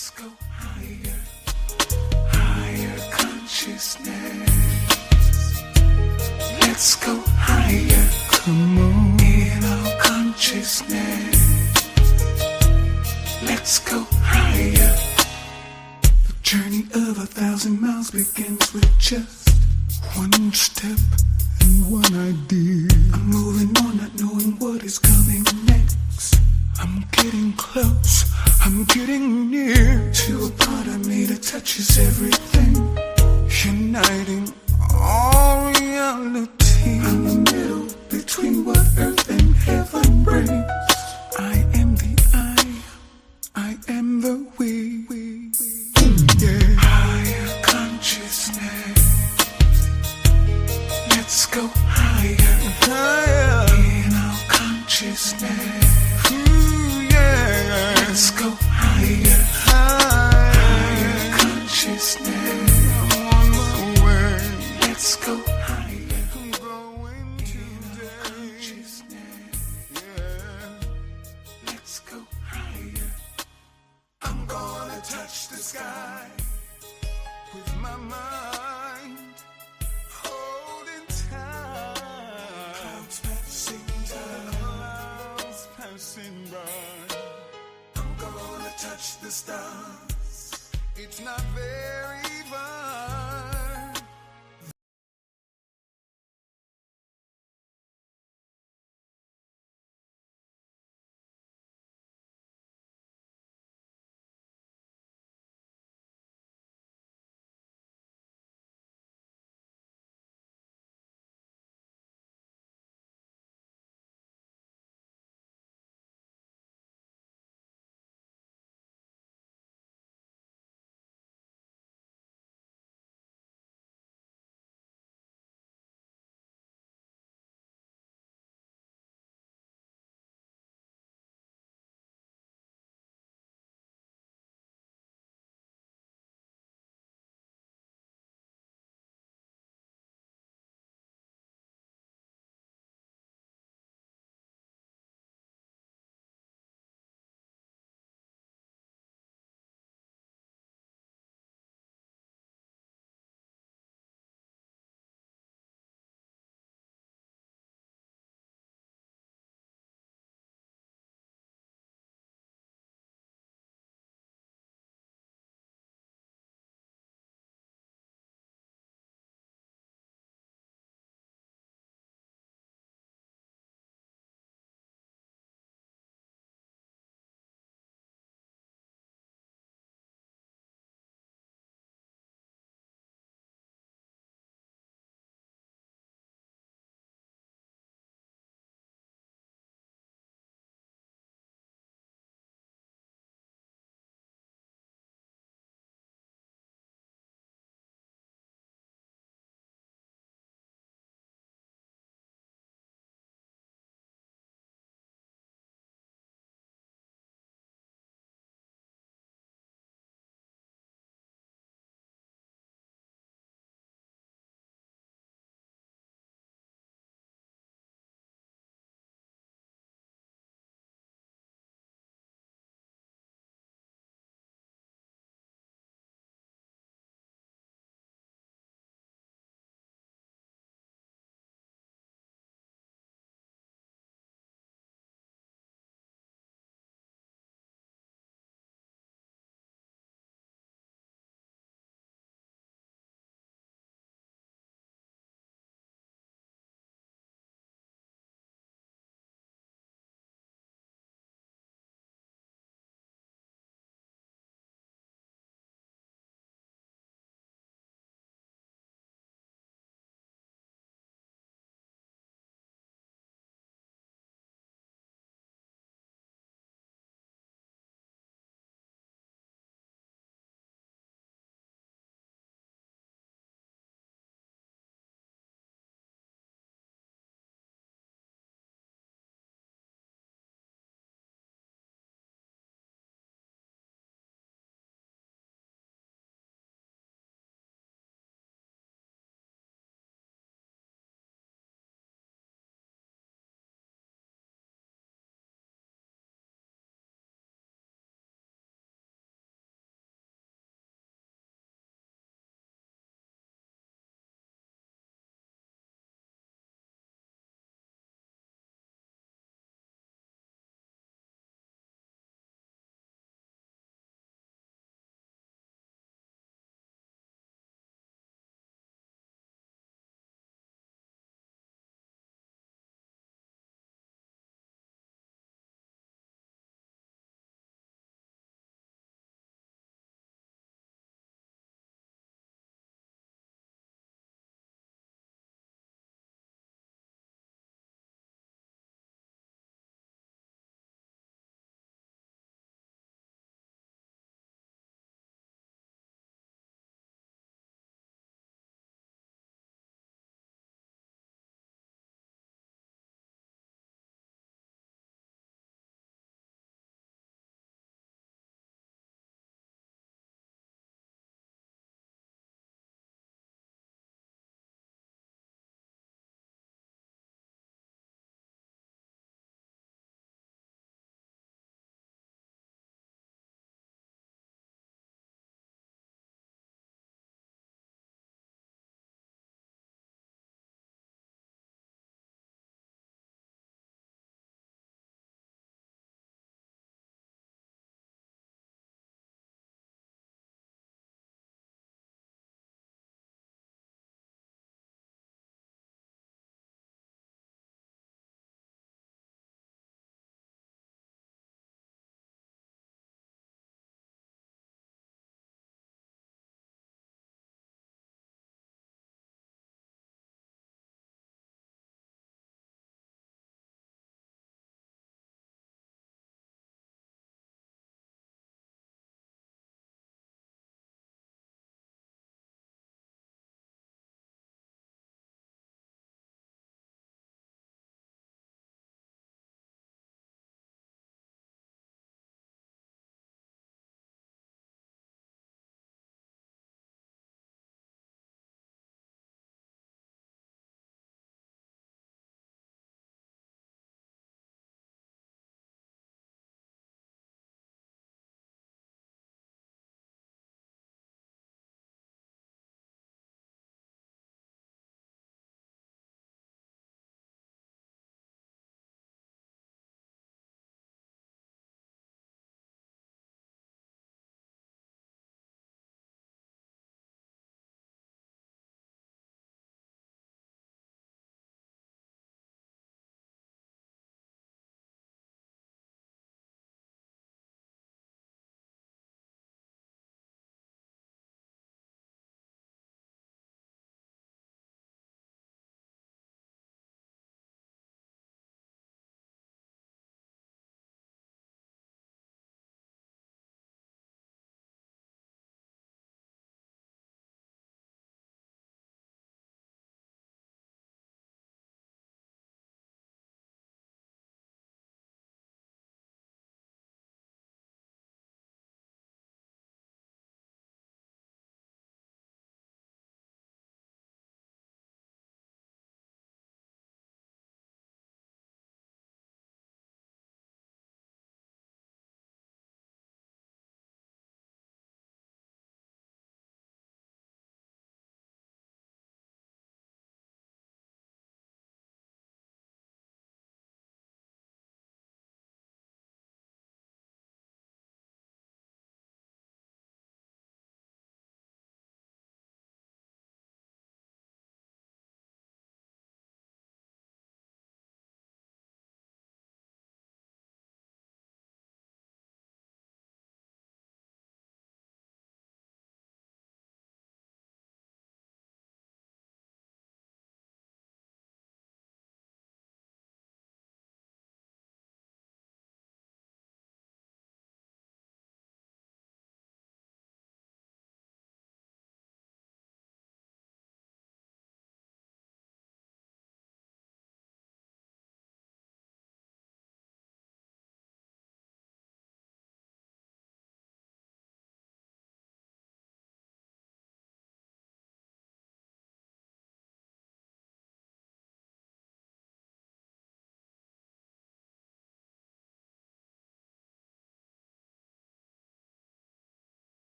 Let's go higher, higher consciousness. Let's go higher, come on, in our consciousness. Let's go higher. The journey of 1,000 miles begins with just one step and one idea. I'm moving on, not knowing what is coming next. I'm getting close, I'm getting near to a part of me that touches everything, uniting all reality. I'm the middle between what earth and heaven brings. I am the I am the we. Yeah. Higher consciousness. Let's go higher, higher in our consciousness. Ooh, yeah. Let's go higher, higher consciousness. I'm on my way. Let's go higher. I'm going today. Consciousness. Yeah. Let's go higher. I'm gonna touch the sky with my mind. Holding time. Clouds passing by. Clouds passing by. I'm gonna touch the stars. It's not very far.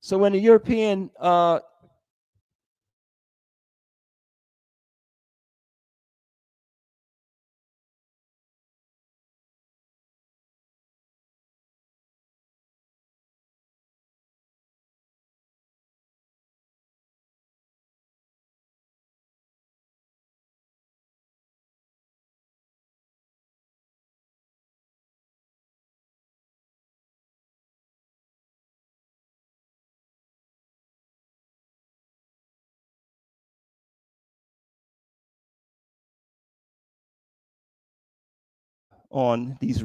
So when the European on these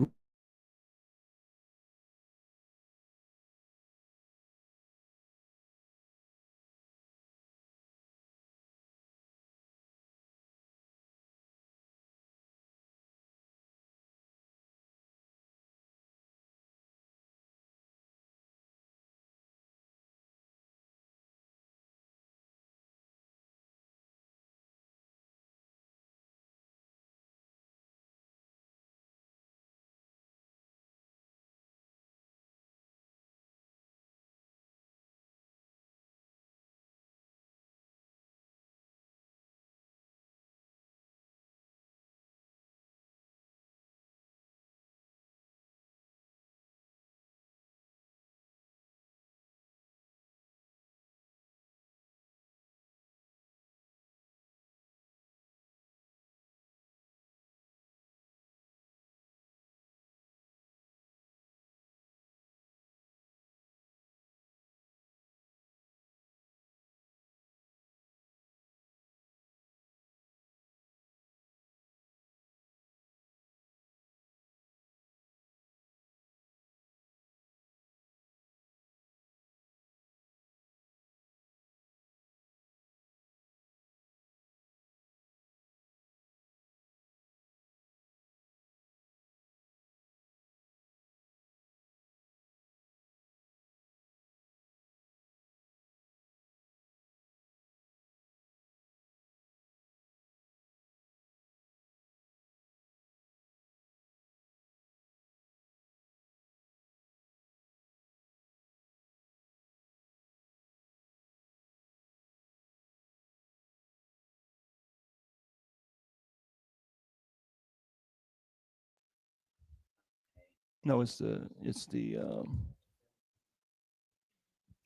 no, it's the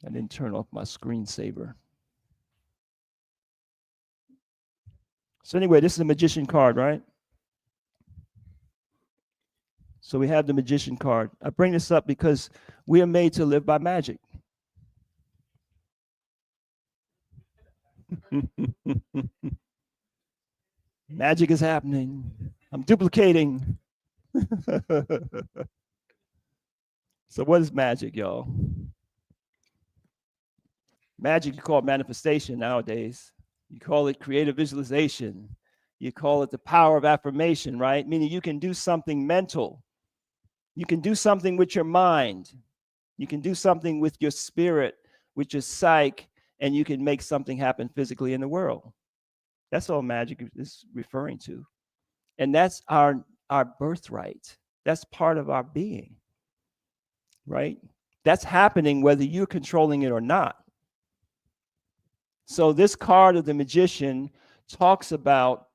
I didn't turn off my screensaver. So anyway, this is a magician card, right? So we have the magician card. I bring this up because we are made to live by magic. Magic is happening. I'm duplicating. So what is magic, y'all? Magic, you call it manifestation nowadays. You call it creative visualization. You call it the power of affirmation, right? Meaning you can do something mental. You can do something with your mind. You can do something with your spirit, with your psyche, and you can make something happen physically in the world. That's all magic is referring to. And that's our birthright. That's part of our being, right? That's happening whether you're controlling it or not. So this card of the magician talks about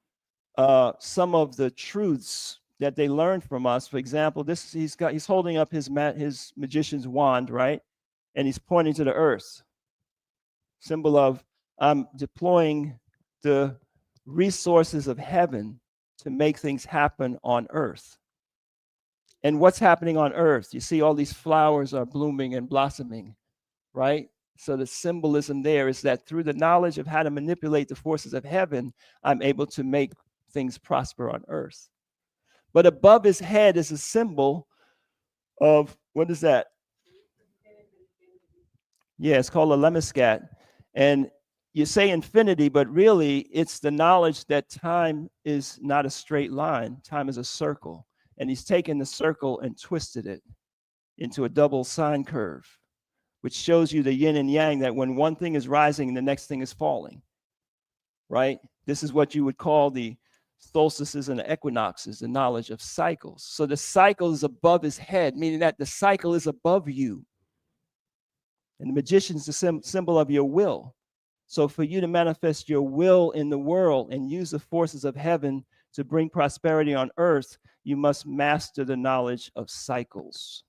some of the truths that they learned from us. For example, this he's holding up his magician's wand, right? And he's pointing to the earth, symbol of I'm deploying the resources of heaven to make things happen on earth. And what's happening on earth? You see all these flowers are blooming and blossoming, right? So the symbolism there is that through the knowledge of how to manipulate the forces of heaven, I'm able to make things prosper on earth. But above his head is a symbol of, what is that? Yeah, it's called a lemniscat. And you say infinity, but really it's the knowledge that time is not a straight line. Time is a circle. And he's taken the circle and twisted it into a double sine curve, which shows you the yin and yang, that when one thing is rising, the next thing is falling, right? This is what you would call the solstices and the equinoxes, the knowledge of cycles. So the cycle is above his head, meaning that the cycle is above you. And the magician is the symbol of your will. So for you to manifest your will in the world and use the forces of heaven to bring prosperity on earth, you must master the knowledge of cycles.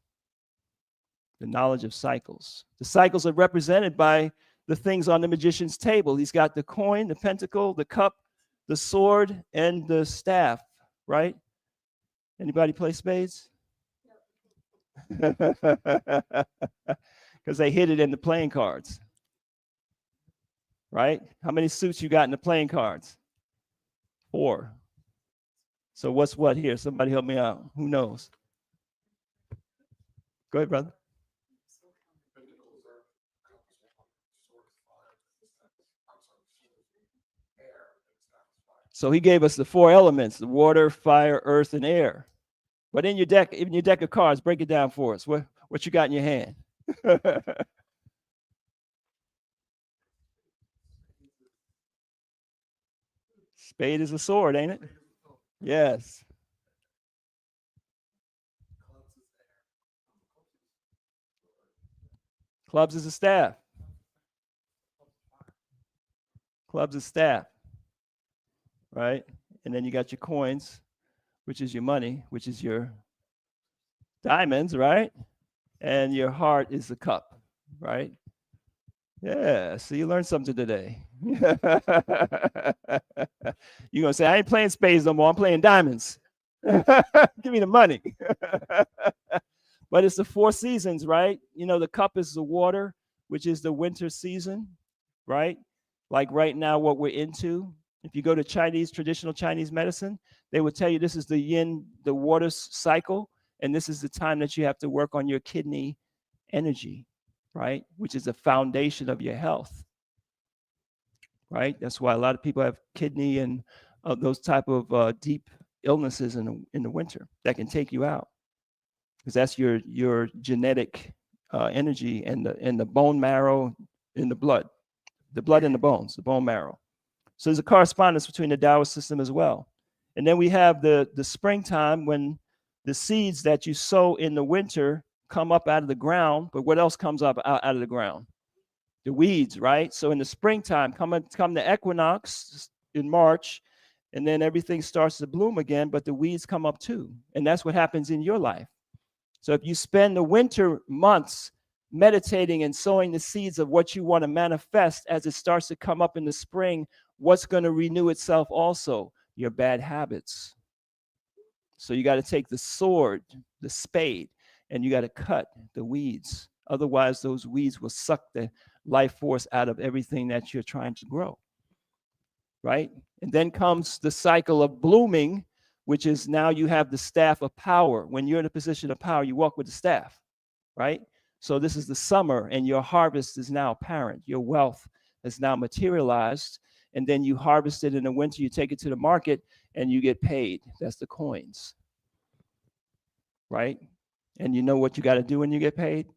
The knowledge of cycles. The cycles are represented by the things on the magician's table. He's got the coin, the pentacle, the cup, the sword, and the staff, right? Anybody play spades? Because they hid it in the playing cards, right? How many suits you got in the playing cards? 4. So what's what here? Somebody help me out. Who knows? Go ahead, brother. So he gave us the 4 elements: the water, fire, earth, and air. But in your deck of cards, break it down for us. What you got in your hand? Spade is a sword, ain't it? Yes. Clubs is a staff. Clubs is staff, right? And then you got your coins, which is your money, which is your diamonds, right? And your heart is the cup, right? Yeah, so you learned something today. You're going to say, I ain't playing spades no more. I'm playing diamonds. Give me the money. But it's the 4 seasons, right? You know, the cup is the water, which is the winter season, right? Like right now, what we're into. If you go to traditional Chinese medicine, they would tell you this is the yin, the water cycle, and this is the time that you have to work on your kidney energy, right? Which is the foundation of your health, right? That's why a lot of people have kidney and those type of deep illnesses in the winter that can take you out, because that's your genetic energy and the bone marrow in the blood in the bones, the bone marrow. So there's a correspondence between the Taoist system as well. And then we have the springtime, when the seeds that you sow in the winter come up out of the ground. But what else comes up out of the ground? The weeds, right? So in the springtime, come the equinox in March, and then everything starts to bloom again, but the weeds come up too. And that's what happens in your life. So if you spend the winter months meditating and sowing the seeds of what you want to manifest, as it starts to come up in the spring, what's going to renew itself also? Your bad habits. So you got to take the sword, the spade, and you got to cut the weeds. Otherwise, those weeds will suck the life force out of everything that you're trying to grow, right? And then comes the cycle of blooming, which is now you have the staff of power. When you're in a position of power, you walk with the staff, right? So this is the summer, and your harvest is now apparent. Your wealth is now materialized, and then you harvest it in the winter. You take it to the market, and you get paid. That's the coins, right? And you know what you got to do when you get paid?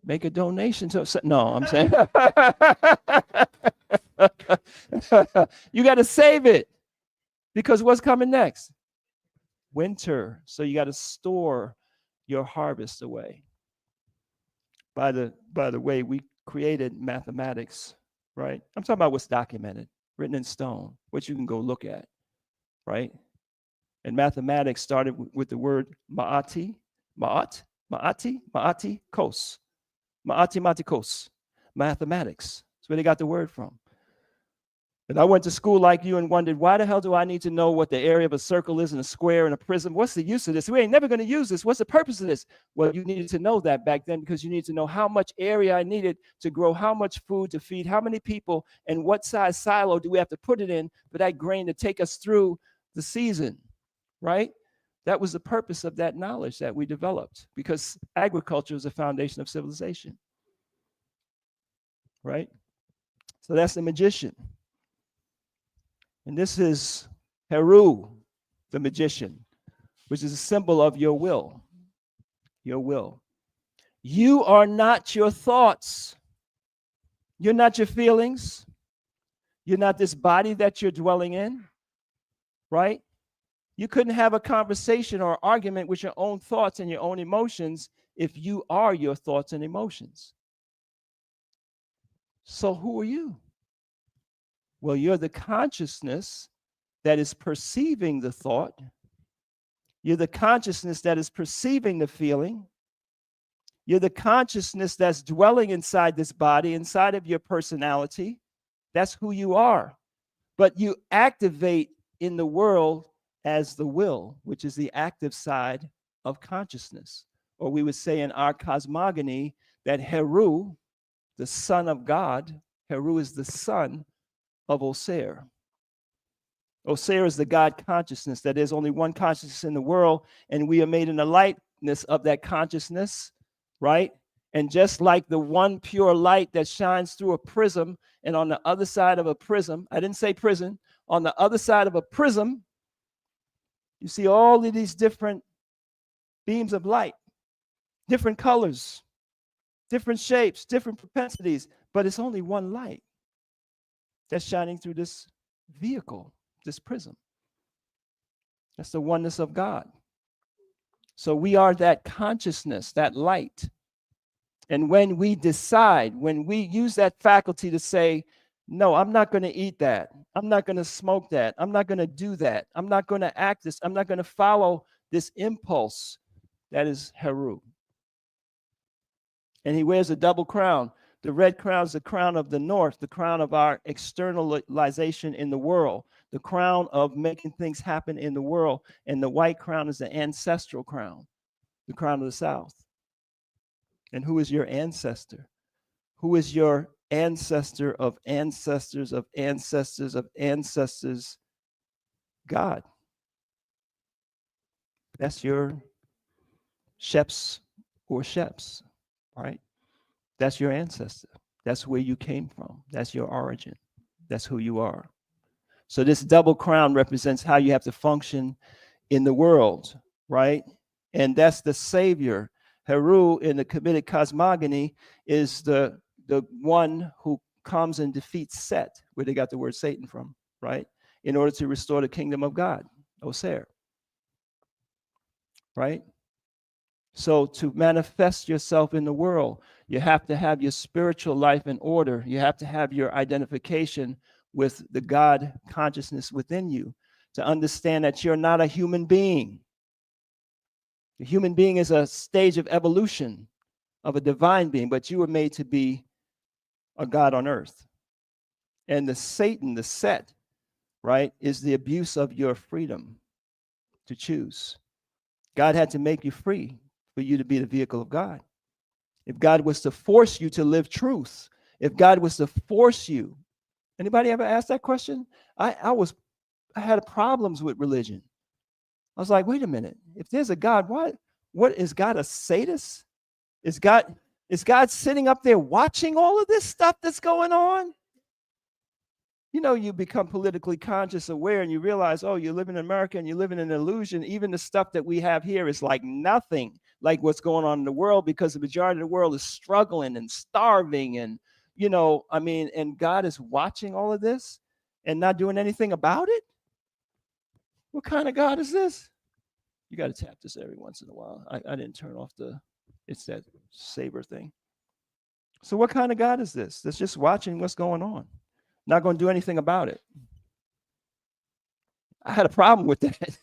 Make a donation to. No, I'm saying you got to save it, because what's coming next? Winter. So you got to store your harvest away. By the way, we created mathematics, right? I'm talking about what's documented, written in stone, what you can go look at, right? And mathematics started with the word ma'ati, kos. Ma'ati, mathematics. That's where they got the word from. And I went to school like you and wondered, why the hell do I need to know what the area of a circle is and a square and a prism? What's the use of this? We ain't never going to use this. What's the purpose of this? Well, you needed to know that back then, because you needed to know how much area I needed to grow how much food to feed how many people, and what size silo do we have to put it in for that grain to take us through the season, right? That was the purpose of that knowledge that we developed, because agriculture is the foundation of civilization, right? So that's the magician. And this is Heru, the magician, which is a symbol of your will. Your will. You are not your thoughts. You're not your feelings. You're not this body that you're dwelling in, right? You couldn't have a conversation or argument with your own thoughts and your own emotions if you are your thoughts and emotions. So who are you? Well, you're the consciousness that is perceiving the thought. You're the consciousness that is perceiving the feeling. You're the consciousness that's dwelling inside this body, inside of your personality. That's who you are. But you activate in the world as the will, which is the active side of consciousness. Or we would say in our cosmogony that Heru, the son of God, Heru is the son of Osir. Osir is the God consciousness, that there's only one consciousness in the world, and we are made in the likeness of that consciousness, right? And just like the one pure light that shines through a prism, and on the other side of a prism, I didn't say prison, on the other side of a prism, you see all of these different beams of light, different colors, different shapes, different propensities, but it's only one light that's shining through this vehicle, this prism. That's the oneness of God. So we are that consciousness, that light. And when we decide, when we use that faculty to say, no, I'm not going to eat that. I'm not going to smoke that. I'm not going to do that. I'm not going to act this. I'm not going to follow this impulse. That is Heru. And he wears a double crown. The red crown is the crown of the north, the crown of our externalization in the world, the crown of making things happen in the world. And the white crown is the ancestral crown, the crown of the south. And who is your ancestor? Who is your ancestor of ancestors of ancestors of ancestors? God. That's your Sheps or Sheps, right? That's your ancestor. That's where you came from. That's your origin. That's who you are. So this double crown represents how you have to function in the world, right? And that's the savior. Heru in the Kemetic cosmogony is the one who comes and defeats Set, where they got the word Satan from, right? In order to restore the kingdom of God, Osir, right? So to manifest yourself in the world, you have to have your spiritual life in order. You have to have your identification with the God consciousness within you to understand that you're not a human being. A human being is a stage of evolution of a divine being, but you were made to be a God on earth. And the Satan, the Set, right, is the abuse of your freedom to choose. God had to make you free for you to be the vehicle of God. If God was to force you to live truth, if God was to force you, anybody ever asked that question? I had problems with religion. I was like, wait a minute, if there's a God, what is God, a sadist? Is God sitting up there watching all of this stuff that's going on? You know, you become politically conscious, aware, and you realize, oh, you live in America and you live in an illusion. Even the stuff that we have here is like nothing like what's going on in the world, because the majority of the world is struggling and starving. And, you know, I mean, and God is watching all of this and not doing anything about it. What kind of God is this? You got to tap this every once in a while. I didn't turn off it's that saber thing. So what kind of God is this? That's just watching what's going on, not going to do anything about it. I had a problem with that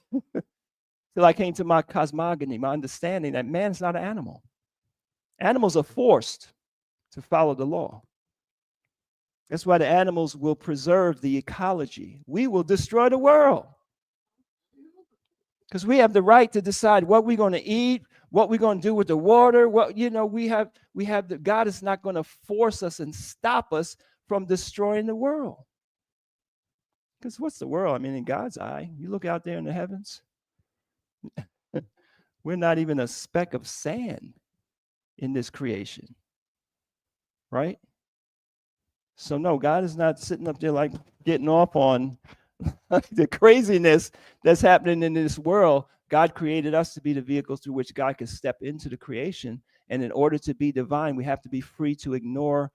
till I came to my cosmogony, my understanding that man is not an animal. Animals are forced to follow the law. That's why the animals will preserve the ecology. We will destroy the world because we have the right to decide what we're going to eat, what we're going to do with the water. What, you know, we have the God is not going to force us and stop us from destroying the world. Because what's the world? I mean, in God's eye, you look out there in the heavens, we're not even a speck of sand in this creation, right? So no, God is not sitting up there like getting off on the craziness that's happening in this world. God created us to be the vehicles through which God can step into the creation. And in order to be divine, we have to be free to ignore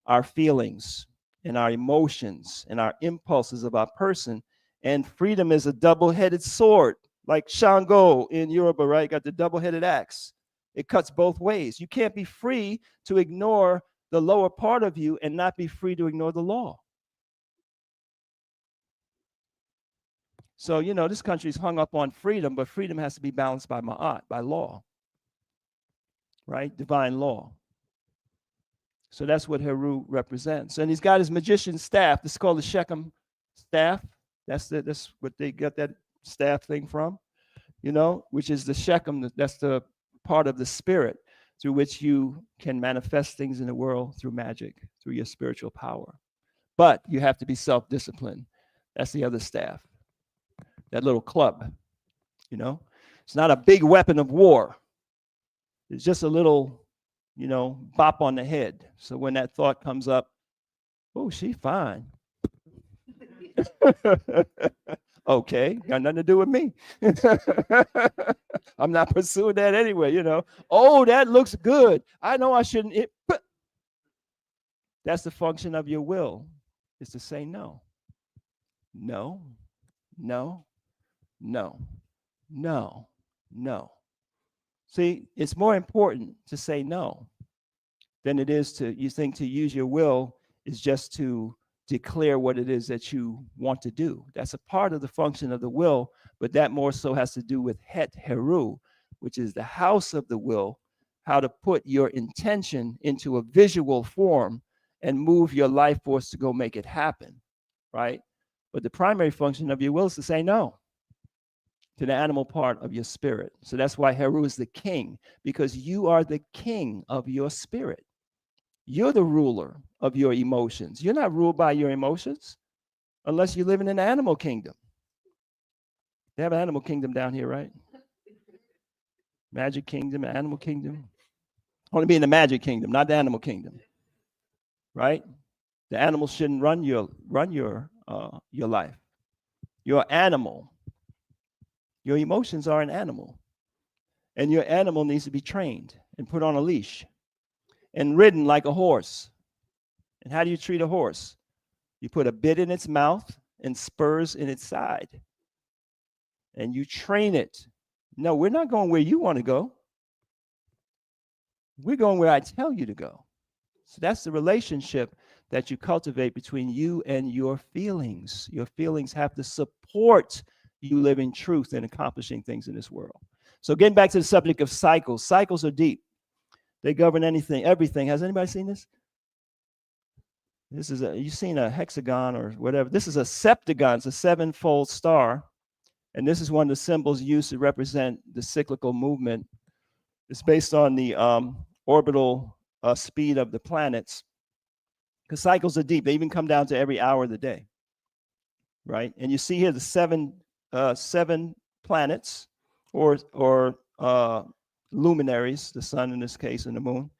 our feelings and our emotions and our impulses of our person. And freedom is a double-headed sword, like Shango in Yoruba, right? Got the double-headed axe. It cuts both ways. You can't be free to ignore the lower part of you and not be free to ignore the law. So, this country's hung up on freedom, but freedom has to be balanced by ma'at, by law, right? Divine law. So that's what Heru represents. And he's got his magician staff. This is called the Shechem staff. That's what they got that staff thing from, which is the Shechem. That's the part of the spirit through which you can manifest things in the world through magic, through your spiritual power. But you have to be self-disciplined. That's the other staff. That little club, It's not a big weapon of war. It's just a little, bop on the head. So when that thought comes up, oh, she fine. Okay, got nothing to do with me. I'm not pursuing that anyway, Oh, that looks good. I know I shouldn't. That's the function of your will, is to say no. No, no, no, no, no. See, it's more important to say no than it is to use your will is just to declare what it is that you want to do. That's a part of the function of the will, but that more so has to do with Het Heru, which is the house of the will, how to put your intention into a visual form and move your life force to go make it happen, right? But the primary function of your will is to say no to the animal part of your spirit. So that's why Heru is the king, because you are the king of your spirit. You're the ruler of your emotions. You're not ruled by your emotions unless you live in an animal kingdom. They have an animal kingdom down here, right? Magic kingdom, animal kingdom. Only be in the magic kingdom, not the animal kingdom, right? The animals shouldn't run your life. You're an animal. Your emotions are an animal, and your animal needs to be trained and put on a leash and ridden like a horse. And how do you treat a horse? You put a bit in its mouth and spurs in its side, and you train it. No, we're not going where you want to go. We're going where I tell you to go. So that's the relationship that you cultivate between you and your feelings. Your feelings have to support you living truth and accomplishing things in this world. So getting back to the subject of cycles. Cycles are deep. They govern everything. Has anybody seen this? You've seen a hexagon or whatever. This is a septagon. It's a sevenfold star. And this is one of the symbols used to represent the cyclical movement. It's based on the orbital speed of the planets. Because cycles are deep. They even come down to every hour of the day, right? And you see here the seven planets or luminaries, the sun in this case and the moon,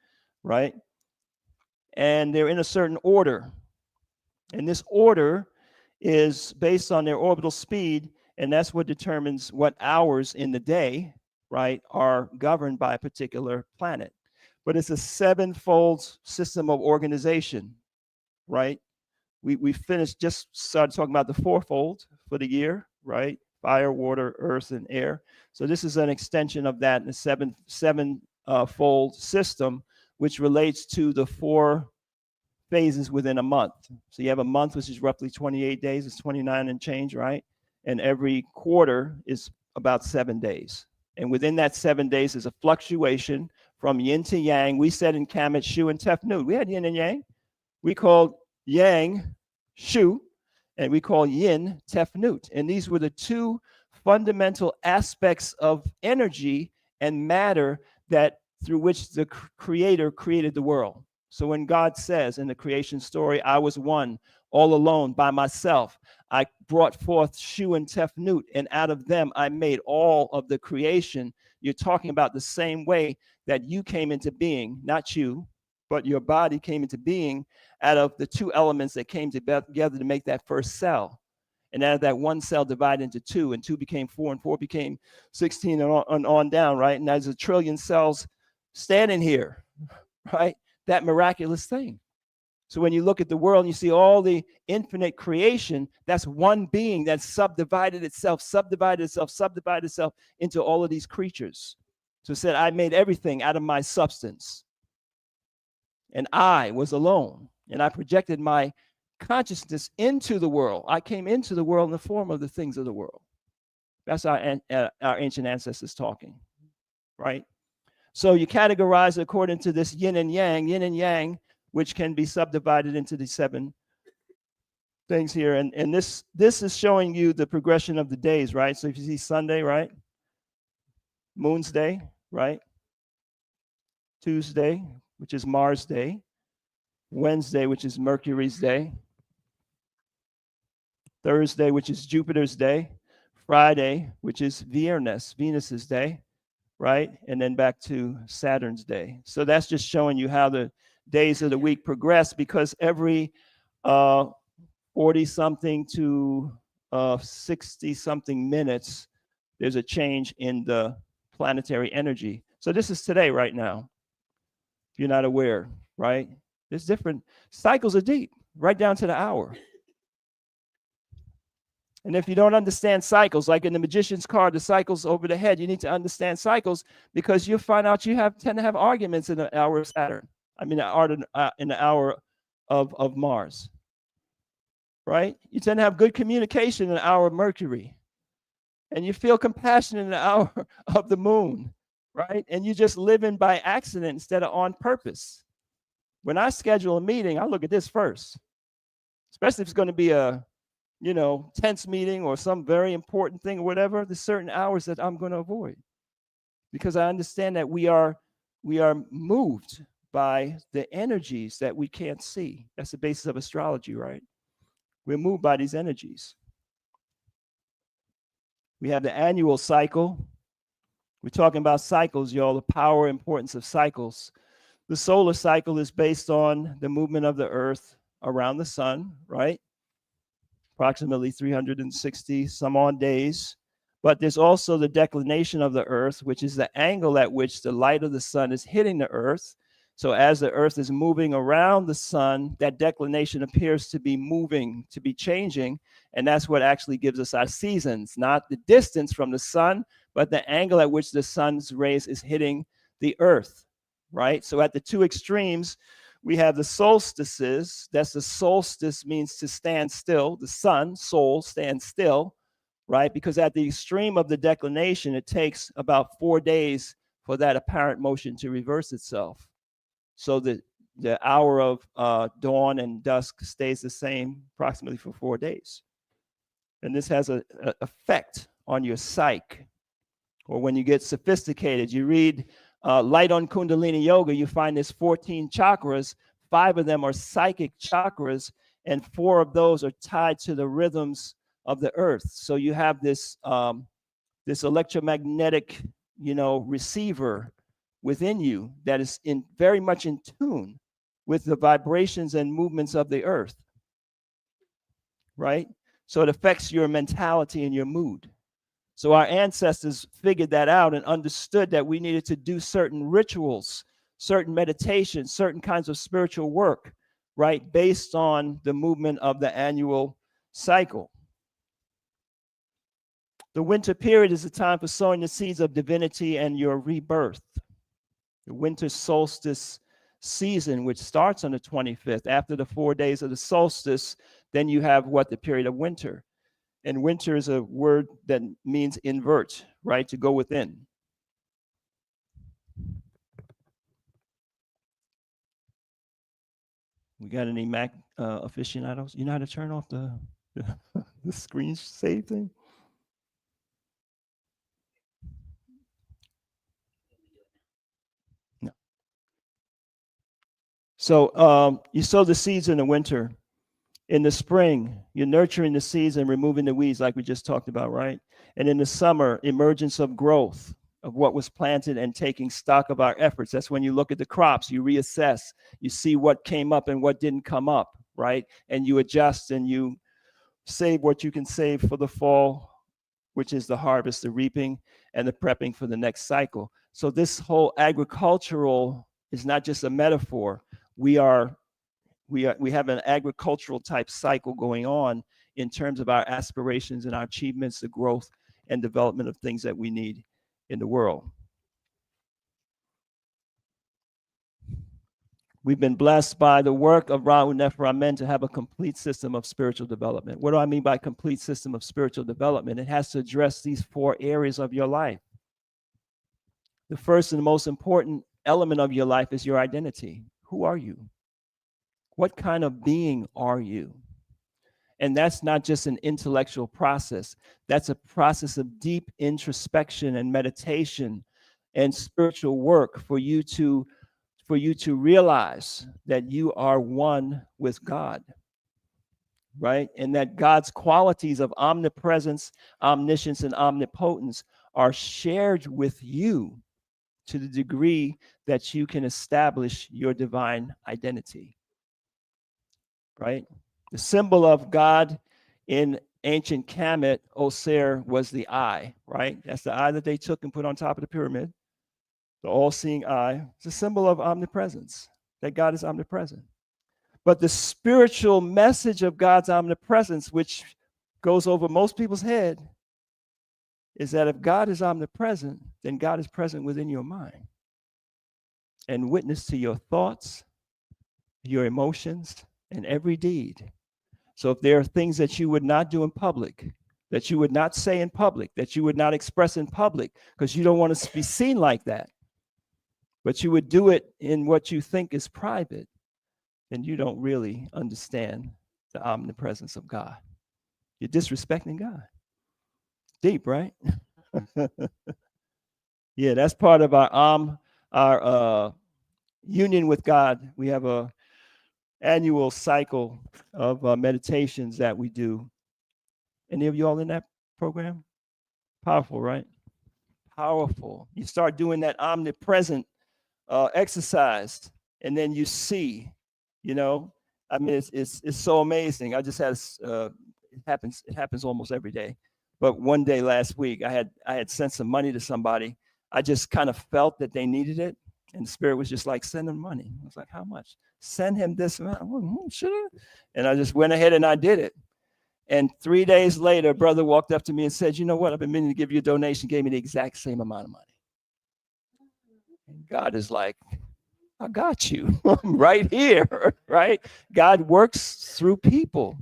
right? And they're in a certain order. And this order is based on their orbital speed, and that's what determines what hours in the day, right, are governed by a particular planet. But it's a sevenfold system of organization, right? We just started talking about the fourfold for the year, right? Fire, water, earth, and air. So this is an extension of that in a sevenfold system, which relates to the 4 phases within a month. So you have a month, which is roughly 28 days. It's 29 and change, right? And every quarter is about 7 days. And within that 7 days is a fluctuation from yin to yang. We said in Kemet, Shu, and Tefnut. We had yin and yang. We called yang Shu, and we call yin Tefnut. And these were the 2 fundamental aspects of energy and matter that through which the creator created the world. So when God says in the creation story, I was one, all alone by myself, I brought forth Shu and Tefnut, and out of them I made all of the creation. You're talking about the same way that you came into being, not you, but your body came into being out of the 2 elements that came together to make that first cell. And out of that one cell divided into 2, and 2 became 4, and 4 became 16, and on down, right? And there's a trillion cells standing here, right? That miraculous thing. So when you look at the world and you see all the infinite creation, that's one being that subdivided itself into all of these creatures. So it said, I made everything out of my substance. And I was alone. And I projected my consciousness into the world. I came into the world in the form of the things of the world. That's our ancient ancestors talking, right? So you categorize it according to this yin and yang, which can be subdivided into the 7 things here. And this is showing you the progression of the days, right? So if you see Sunday, right? Moon's day, right? Tuesday, which is Mars' day. Wednesday, which is Mercury's day. Thursday, which is Jupiter's day. Friday, which is Venus's day, right? And then back to Saturn's day. So that's just showing you how the days of the week progress, because every 40-something to 60-something minutes, there's a change in the planetary energy. So this is today right now, if you're not aware, right? There's different cycles are deep, right down to the hour. And if you don't understand cycles, like in the magician's card, the cycles over the head, you need to understand cycles, because you'll find out you tend to have arguments in the hour of Saturn. I mean, in the hour of Mars, right? You tend to have good communication in the hour of Mercury. And you feel compassion in the hour of the moon, right? And you're just living by accident instead of on purpose. When I schedule a meeting, I look at this first, especially if it's going to be a tense meeting or some very important thing or whatever. There's certain hours that I'm going to avoid, because I understand that we are moved by the energies that we can't see. That's the basis of astrology, right? We're moved by these energies. We have the annual cycle. We're talking about cycles, y'all, the power, importance of cycles. The solar cycle is based on the movement of the Earth around the sun, right? Approximately 360 some odd days. But there's also the declination of the Earth, which is the angle at which the light of the sun is hitting the Earth. So as the Earth is moving around the sun, that declination appears to be moving, to be changing. And that's what actually gives us our seasons, not the distance from the sun, but the angle at which the sun's rays is hitting the Earth, right? So at the 2 extremes, we have the solstices. That's the solstice means to stand still. The sun, sol, stands still, right? Because at the extreme of the declination, it takes about 4 days for that apparent motion to reverse itself. So the hour of dawn and dusk stays the same approximately for 4 days. And this has an effect on your psyche. Or when you get sophisticated, you read Light on Kundalini Yoga, you find there's 14 chakras. 5 of them are psychic chakras, and 4 of those are tied to the rhythms of the earth. So you have this this electromagnetic, receiver within you that is very much in tune with the vibrations and movements of the earth, right? So it affects your mentality and your mood. So our ancestors figured that out and understood that we needed to do certain rituals, certain meditations, certain kinds of spiritual work, right, based on the movement of the annual cycle. The winter period is a time for sowing the seeds of divinity and your rebirth. The winter solstice season, which starts on the 25th, after the 4 days of the solstice, then you have the period of winter. And winter is a word that means invert, right? To go within. We got any Mac aficionados? You know how to turn off the screen save thing? No. So you sow the seeds in the winter. In the spring, you're nurturing the seeds and removing the weeds, like we just talked about, right? And in the summer, emergence of growth of what was planted and taking stock of our efforts. That's when you look at the crops, you reassess, you see what came up and what didn't come up, right? And you adjust and you save what you can save for the fall, which is the harvest, the reaping, and the prepping for the next cycle. So this whole agricultural is not just a metaphor. We have an agricultural type cycle going on in terms of our aspirations and our achievements, the growth and development of things that we need in the world. We've been blessed by the work of Ra Nefer to have a complete system of spiritual development. What do I mean by complete system of spiritual development? It has to address these 4 areas of your life. The first and the most important element of your life is your identity. Who are you? What kind of being are you? And that's not just an intellectual process. That's a process of deep introspection and meditation and spiritual work for you to realize that you are one with God, right? And that God's qualities of omnipresence, omniscience, and omnipotence are shared with you to the degree that you can establish your divine identity, right? The symbol of God in ancient Kemet, Osir, was the eye, right? That's the eye that they took and put on top of the pyramid. The all-seeing eye. It's a symbol of omnipresence, that God is omnipresent. But the spiritual message of God's omnipresence, which goes over most people's head, is that if God is omnipresent, then God is present within your mind and witness to your thoughts, your emotions, and every deed. So if there are things that you would not do in public, that you would not say in public, that you would not express in public, because you don't want to be seen like that, but you would do it in what you think is private, then you don't really understand the omnipresence of God. You're disrespecting God. Deep, right? Yeah, that's part of our union with God. We have a annual cycle of meditations that we do. Any of you all in that program? Powerful, right? Powerful. You start doing that omnipresent exercise, and then you see, you know, I mean, it's so amazing. I just had it happens almost every day, but one day last week I had sent some money to somebody. I just kind of felt that they needed it, and the Spirit was just like, send them money. I was like, how much? Send him this amount. Should I? And I just went ahead and I did it. And 3 days later, a brother walked up to me and said, you know what? I've been meaning to give you a donation. Gave me the exact same amount of money. And God is like, I got you. I'm right here, right? God works through people.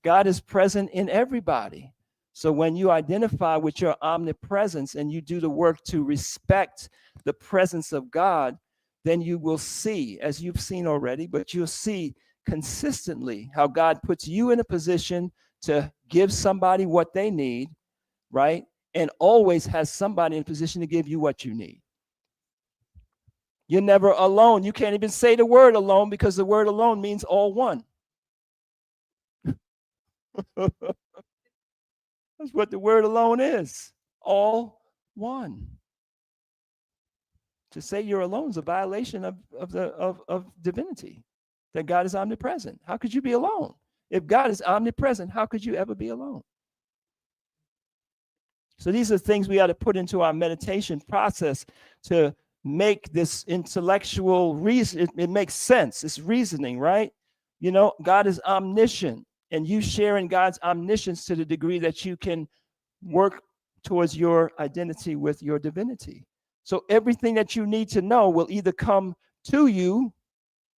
God is present in everybody. So when you identify with your omnipresence and you do the work to respect the presence of God, then you will see, as you've seen already, but you'll see consistently how God puts you in a position to give somebody what they need, right? And always has somebody in a position to give you what you need. You're never alone. You can't even say the word alone because the word alone means all one. That's what the word alone is. All one. To say you're alone is a violation of divinity, that God is omnipresent. How could you be alone? If God is omnipresent, how could you ever be alone? So these are things we ought to put into our meditation process to make this intellectual reason. It makes sense. It's reasoning, right? You know, God is omniscient, and you share in God's omniscience to the degree that you can work towards your identity with your divinity. So everything that you need to know will either come to you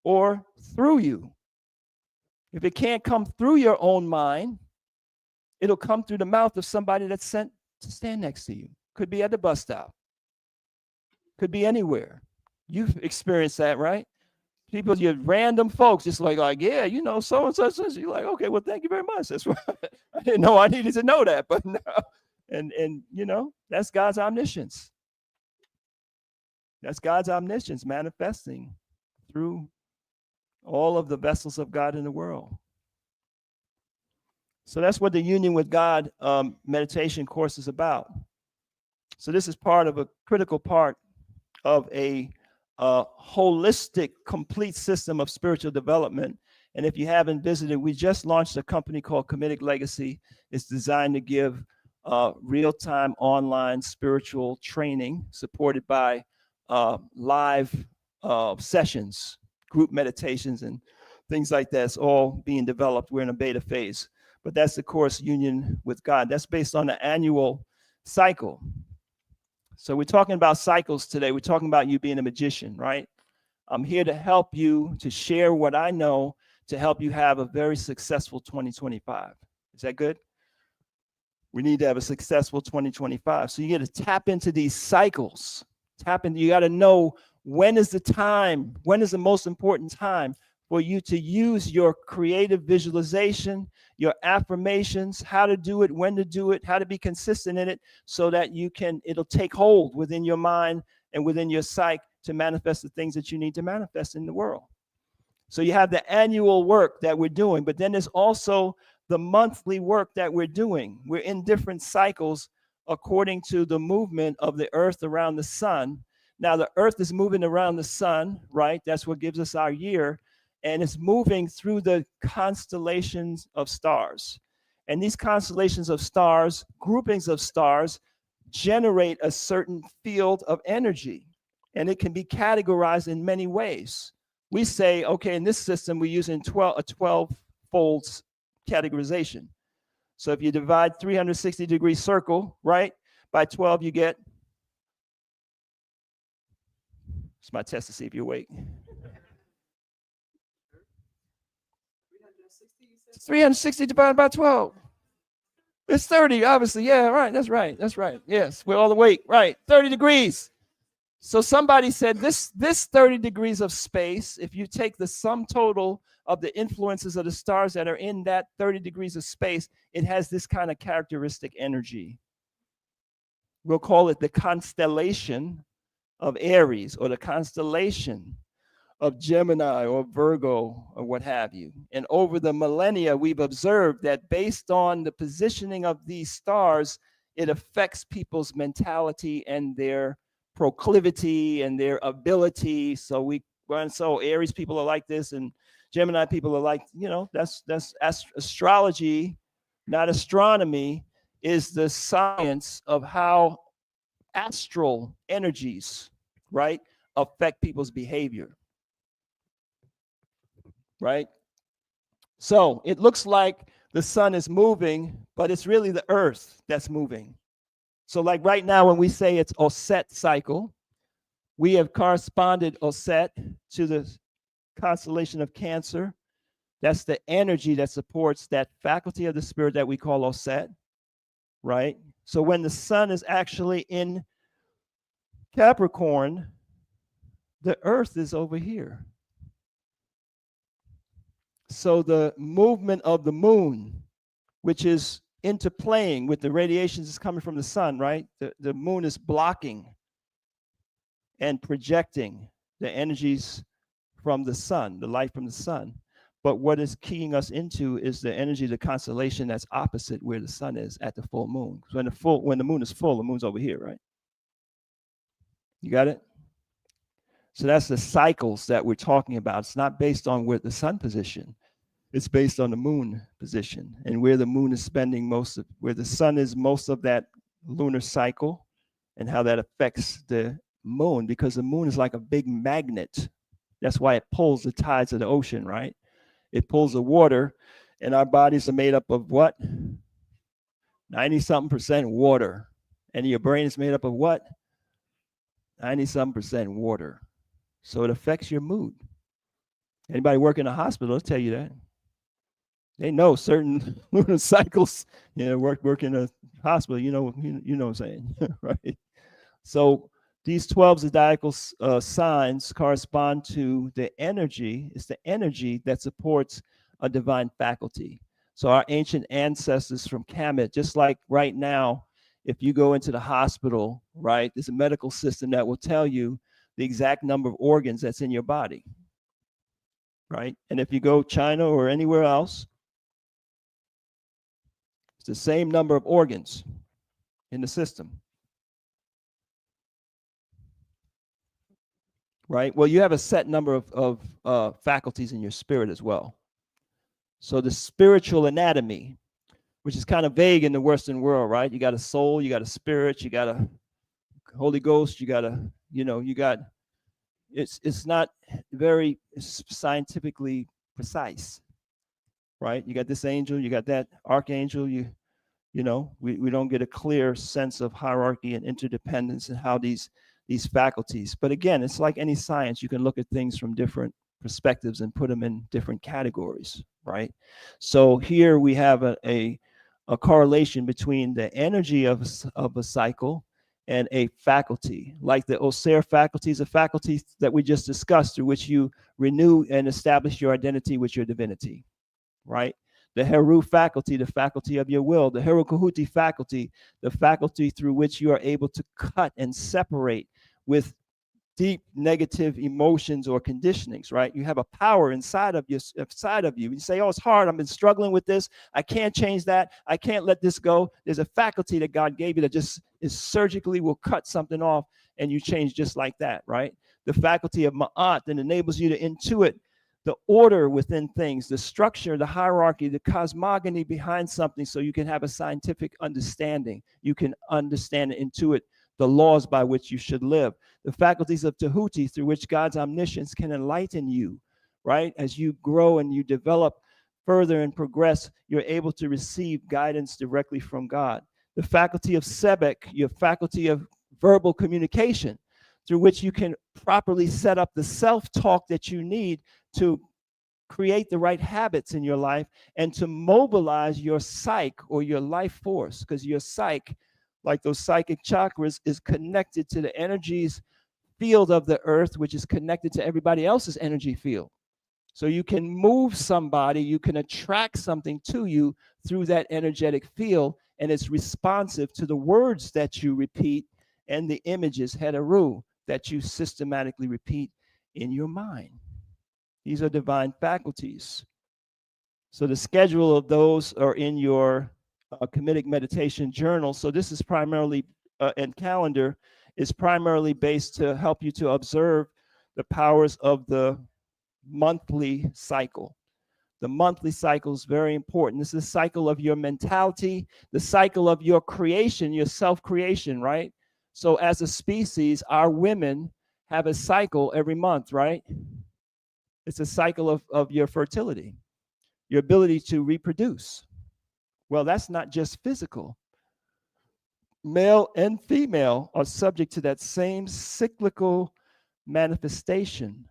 or through you. If it can't come through your own mind, it'll come through the mouth of somebody that's sent to stand next to you. Could be at the bus stop. Could be anywhere. You've experienced that, right? People, you random folks, just like, yeah, you know, so and such. You're like, okay, well, thank you very much. That's right. I didn't know I needed to know that, but no. And you know, that's God's omniscience. That's God's omniscience manifesting through all of the vessels of God in the world. So that's what the union with God meditation course is about. So this is part of a critical part of a holistic, complete system of spiritual development. And if you haven't visited, we just launched a company called Comedic Legacy. It's designed to give real-time online spiritual training supported by live sessions, group meditations, and things like that. It's all being developed. We're in a beta phase. But that's the course, Union with God. That's based on the annual cycle. So we're talking about cycles today. We're talking about you being a magician, right? I'm here to help you, to share what I know, to help you have a very successful 2025. Is that good? We need to have a successful 2025. So you got to tap into these cycles. You got to know when is the time, when is the most important time for you to use your creative visualization, your affirmations, how to do it, when to do it, how to be consistent in it, so that it'll take hold within your mind and within your psyche to manifest the things that you need to manifest in the world. So you have the annual work that we're doing, but then there's also the monthly work that we're doing. We're in different cycles according to the movement of the earth around the sun. Now, the earth is moving around the sun, right? That's what gives us our year. And it's moving through the constellations of stars. And these constellations of stars, groupings of stars, generate a certain field of energy. And it can be categorized in many ways. We say, okay, in this system, we're using a 12-fold categorization. So if you divide 360-degree circle, right, by 12, you get, it's my test to see if you're awake. 360 divided by 12. It's 30, obviously. Yeah, right. That's right. That's right. Yes, we're all awake. Right. 30 degrees. So somebody said this 30 degrees of space, if you take the sum total of the influences of the stars that are in that 30 degrees of space, it has this kind of characteristic energy. We'll call it the constellation of Aries, or the constellation of Gemini or Virgo or what have you. And over the millennia, we've observed that based on the positioning of these stars, it affects people's mentality and their proclivity and their ability. So Aries people are like this, and Gemini people are like, that's astrology, not astronomy, is the science of how astral energies, right, affect people's behavior. Right? So it looks like the sun is moving, but it's really the earth that's moving. So like right now, when we say it's Osset cycle, we have corresponded Osset to the constellation of Cancer. That's the energy that supports that faculty of the spirit that we call Osset, right? So when the sun is actually in Capricorn, the earth is over here. So the movement of the moon, which is interplaying with the radiations that's coming from the sun, right? The moon is blocking and projecting the energies from the sun, the light from the sun. But what is keying us into is the energy of the constellation that's opposite where the sun is at the full moon. So when the moon is full, the moon's over here, right? You got it? So that's the cycles that we're talking about. It's not based on where the sun position. It's based on the moon position and where the moon is spending where the sun is most of that lunar cycle, and how that affects the moon, because the moon is like a big magnet. That's why it pulls the tides of the ocean, right? It pulls the water, and our bodies are made up of what? 90-something% water. And your brain is made up of what? 90-something% water. So it affects your mood. Anybody work in a hospital will tell you that. They know certain lunar cycles, work in a hospital, you know what I'm saying, right? So these 12 zodiacal signs correspond to the energy. It's the energy that supports a divine faculty. So our ancient ancestors from Kemet, just like right now, if you go into the hospital, right, there's a medical system that will tell you the exact number of organs that's in your body, right? And if you go China or anywhere else, it's the same number of organs in the system. Right? Well, you have a set number of faculties in your spirit as well. So the spiritual anatomy, which is kind of vague in the Western world, right? You got a soul, you got a spirit, you got a Holy Ghost, you got it's not very scientifically precise, right? You got this angel, you got that archangel, we don't get a clear sense of hierarchy and interdependence and how these these faculties. But again, it's like any science. You can look at things from different perspectives and put them in different categories, right? So here we have a correlation between the energy of a cycle and a faculty, like the Osir faculties, a faculty that we just discussed, through which you renew and establish your identity with your divinity, right? The Heru faculty, the faculty of your will, the Heru Kahuti faculty, the faculty through which you are able to cut and separate with deep negative emotions or conditionings, right? You have a power inside of you. You say, oh, it's hard. I've been struggling with this. I can't change that. I can't let this go. There's a faculty that God gave you that just is surgically will cut something off and you change just like that, right? The faculty of Ma'at that enables you to intuit the order within things, the structure, the hierarchy, the cosmogony behind something, so you can have a scientific understanding. You can understand and intuit the laws by which you should live. The faculties of Tahuti, through which God's omniscience can enlighten you, right? As you grow and you develop further and progress, you're able to receive guidance directly from God. The faculty of Sebek, your faculty of verbal communication, through which you can properly set up the self-talk that you need to create the right habits in your life and to mobilize your psyche or your life force, because your psyche, like those psychic chakras, is connected to the energies field of the earth, which is connected to everybody else's energy field. So you can move somebody, you can attract something to you through that energetic field, and it's responsive to the words that you repeat and the images, Heteru, that you systematically repeat in your mind. These are divine faculties. So the schedule of those are in your comedic meditation journal. So this is primarily, and calendar is primarily based to help you to observe the powers of the monthly cycle. The monthly cycle is very important. This is the cycle of your mentality, the cycle of your creation, your self-creation, right? So as a species, our women have a cycle every month, right? It's a cycle of your fertility, your ability to reproduce. Well, that's not just physical. Male and female are subject to that same cyclical manifestation,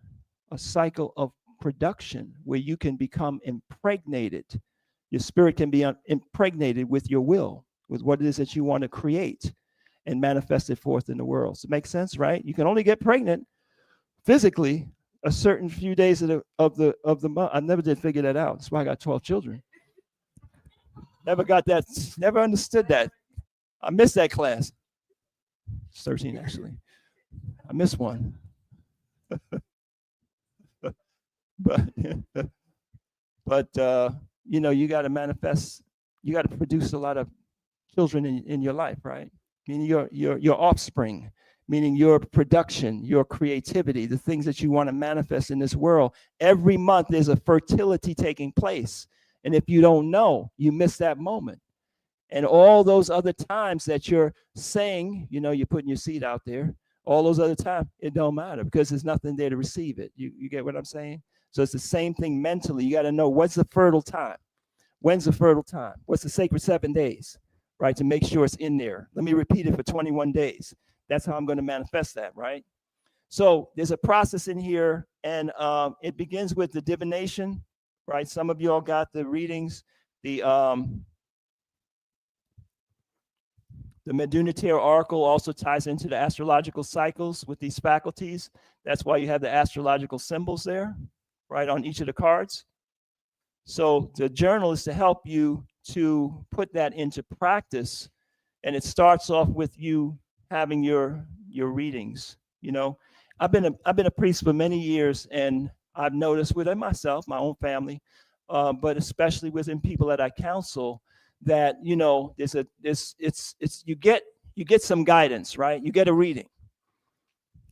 a cycle of production where you can become impregnated. Your spirit can be impregnated with your will, with what it is that you want to create and manifest it forth in the world. So it makes sense, right? You can only get pregnant physically a certain few days of the month. I never did figure that out. That's why I got 12 children. Never got that, never understood that. I missed that class. It's 13 actually. I missed one. but you know, you got to manifest, you got to produce a lot of children in your life, right? Meaning your offspring, meaning your production, your creativity, the things that you want to manifest in this world. Every month there's a fertility taking place. And if you don't know, you miss that moment. And all those other times that you're saying, you know, you're putting your seed out there, all those other times, it don't matter because there's nothing there to receive it. You get what I'm saying? So it's the same thing mentally. You got to know what's the fertile time. When's the fertile time? What's the sacred 7 days, right? To make sure it's in there. Let me repeat it for 21 days. That's how I'm going to manifest that, right? So there's a process in here, and it begins with the divination, right? Some of you all got the readings, the Medunitaire oracle also ties into the astrological cycles with these faculties. That's why you have the astrological symbols there, right, on each of the cards. So the journal is to help you to put that into practice, and it starts off with you having your readings. You know, I've been a priest for many years, and I've noticed within myself, my own family, but especially within people that I counsel, that, you know, you get some guidance, right? You get a reading,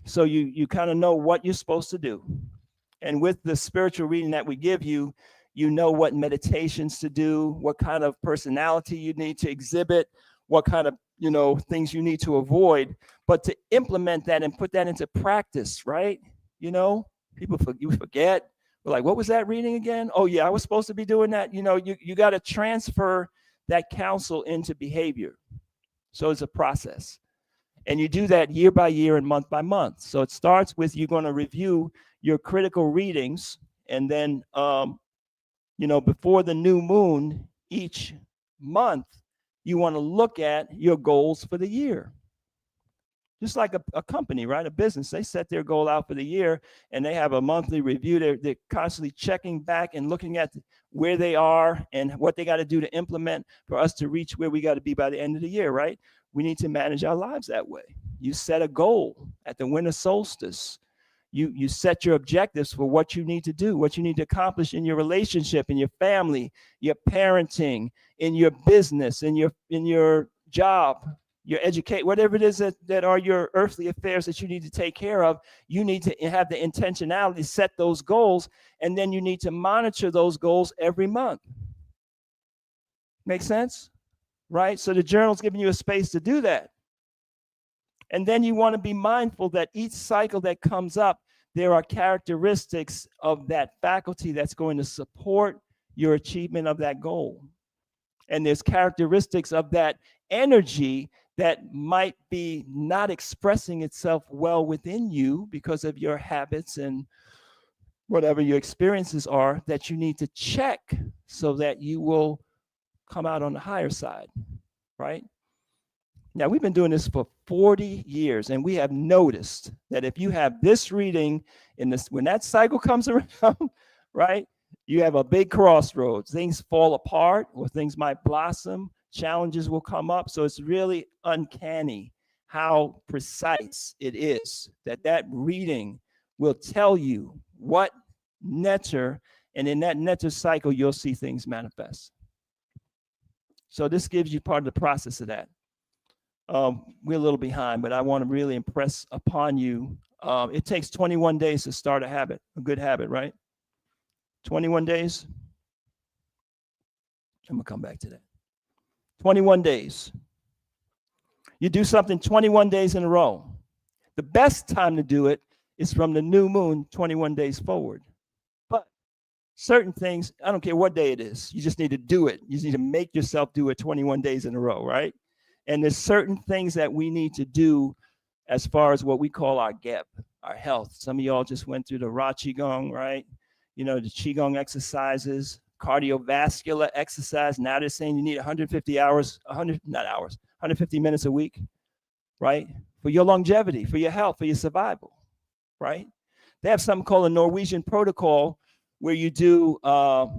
so you kind of know what you're supposed to do. And with the spiritual reading that we give you, you know what meditations to do, what kind of personality you need to exhibit, what kind of, you know, things you need to avoid, but to implement that and put that into practice, right? You know, you forget. We're like, what was that reading again? Oh yeah, I was supposed to be doing that. You know, you got to transfer that counsel into behavior. So it's a process. And you do that year by year and month by month. So it starts with you're going to review your critical readings, and then before the new moon each month, you want to look at your goals for the year. Just like a company, right? A business, they set their goal out for the year and they have a monthly review. They're constantly checking back and looking at where they are and what they got to do to implement for us to reach where we got to be by the end of the year, right? We need to manage our lives that way. You set a goal at the winter solstice. You set your objectives for what you need to do, what you need to accomplish in your relationship, in your family, your parenting, in your business, in your job, your educate, whatever it is that are your earthly affairs that you need to take care of. You need to have the intentionality, set those goals, and then you need to monitor those goals every month. Make sense? Right? So the journal's giving you a space to do that. And then you want to be mindful that each cycle that comes up, there are characteristics of that faculty that's going to support your achievement of that goal. And there's characteristics of that energy that might be not expressing itself well within you because of your habits and whatever your experiences are, that you need to check so that you will come out on the higher side, right? Now, we've been doing this for 40 years, and we have noticed that if you have this reading when that cycle comes around, right, you have a big crossroads. Things fall apart or things might blossom. Challenges will come up. So it's really uncanny how precise it is that reading will tell you what netter, and in that netter cycle, you'll see things manifest. So this gives you part of the process of that. We're a little behind, but I want to really impress upon you. It takes 21 days to start a good habit, right? 21 days. I'm going to come back to that. 21 days. You do something 21 days in a row. The best time to do it is from the new moon 21 days forward. But certain things, I don't care what day it is, you just need to do it. You just need to make yourself do it 21 days in a row, right? And there's certain things that we need to do as far as what we call our GEP, our health. Some of y'all just went through the Ra Qigong, right? The Qigong exercises, cardiovascular exercise. Now they're saying you need 150 minutes a week, right? For your longevity, for your health, for your survival, right? They have something called a Norwegian protocol where you do, 12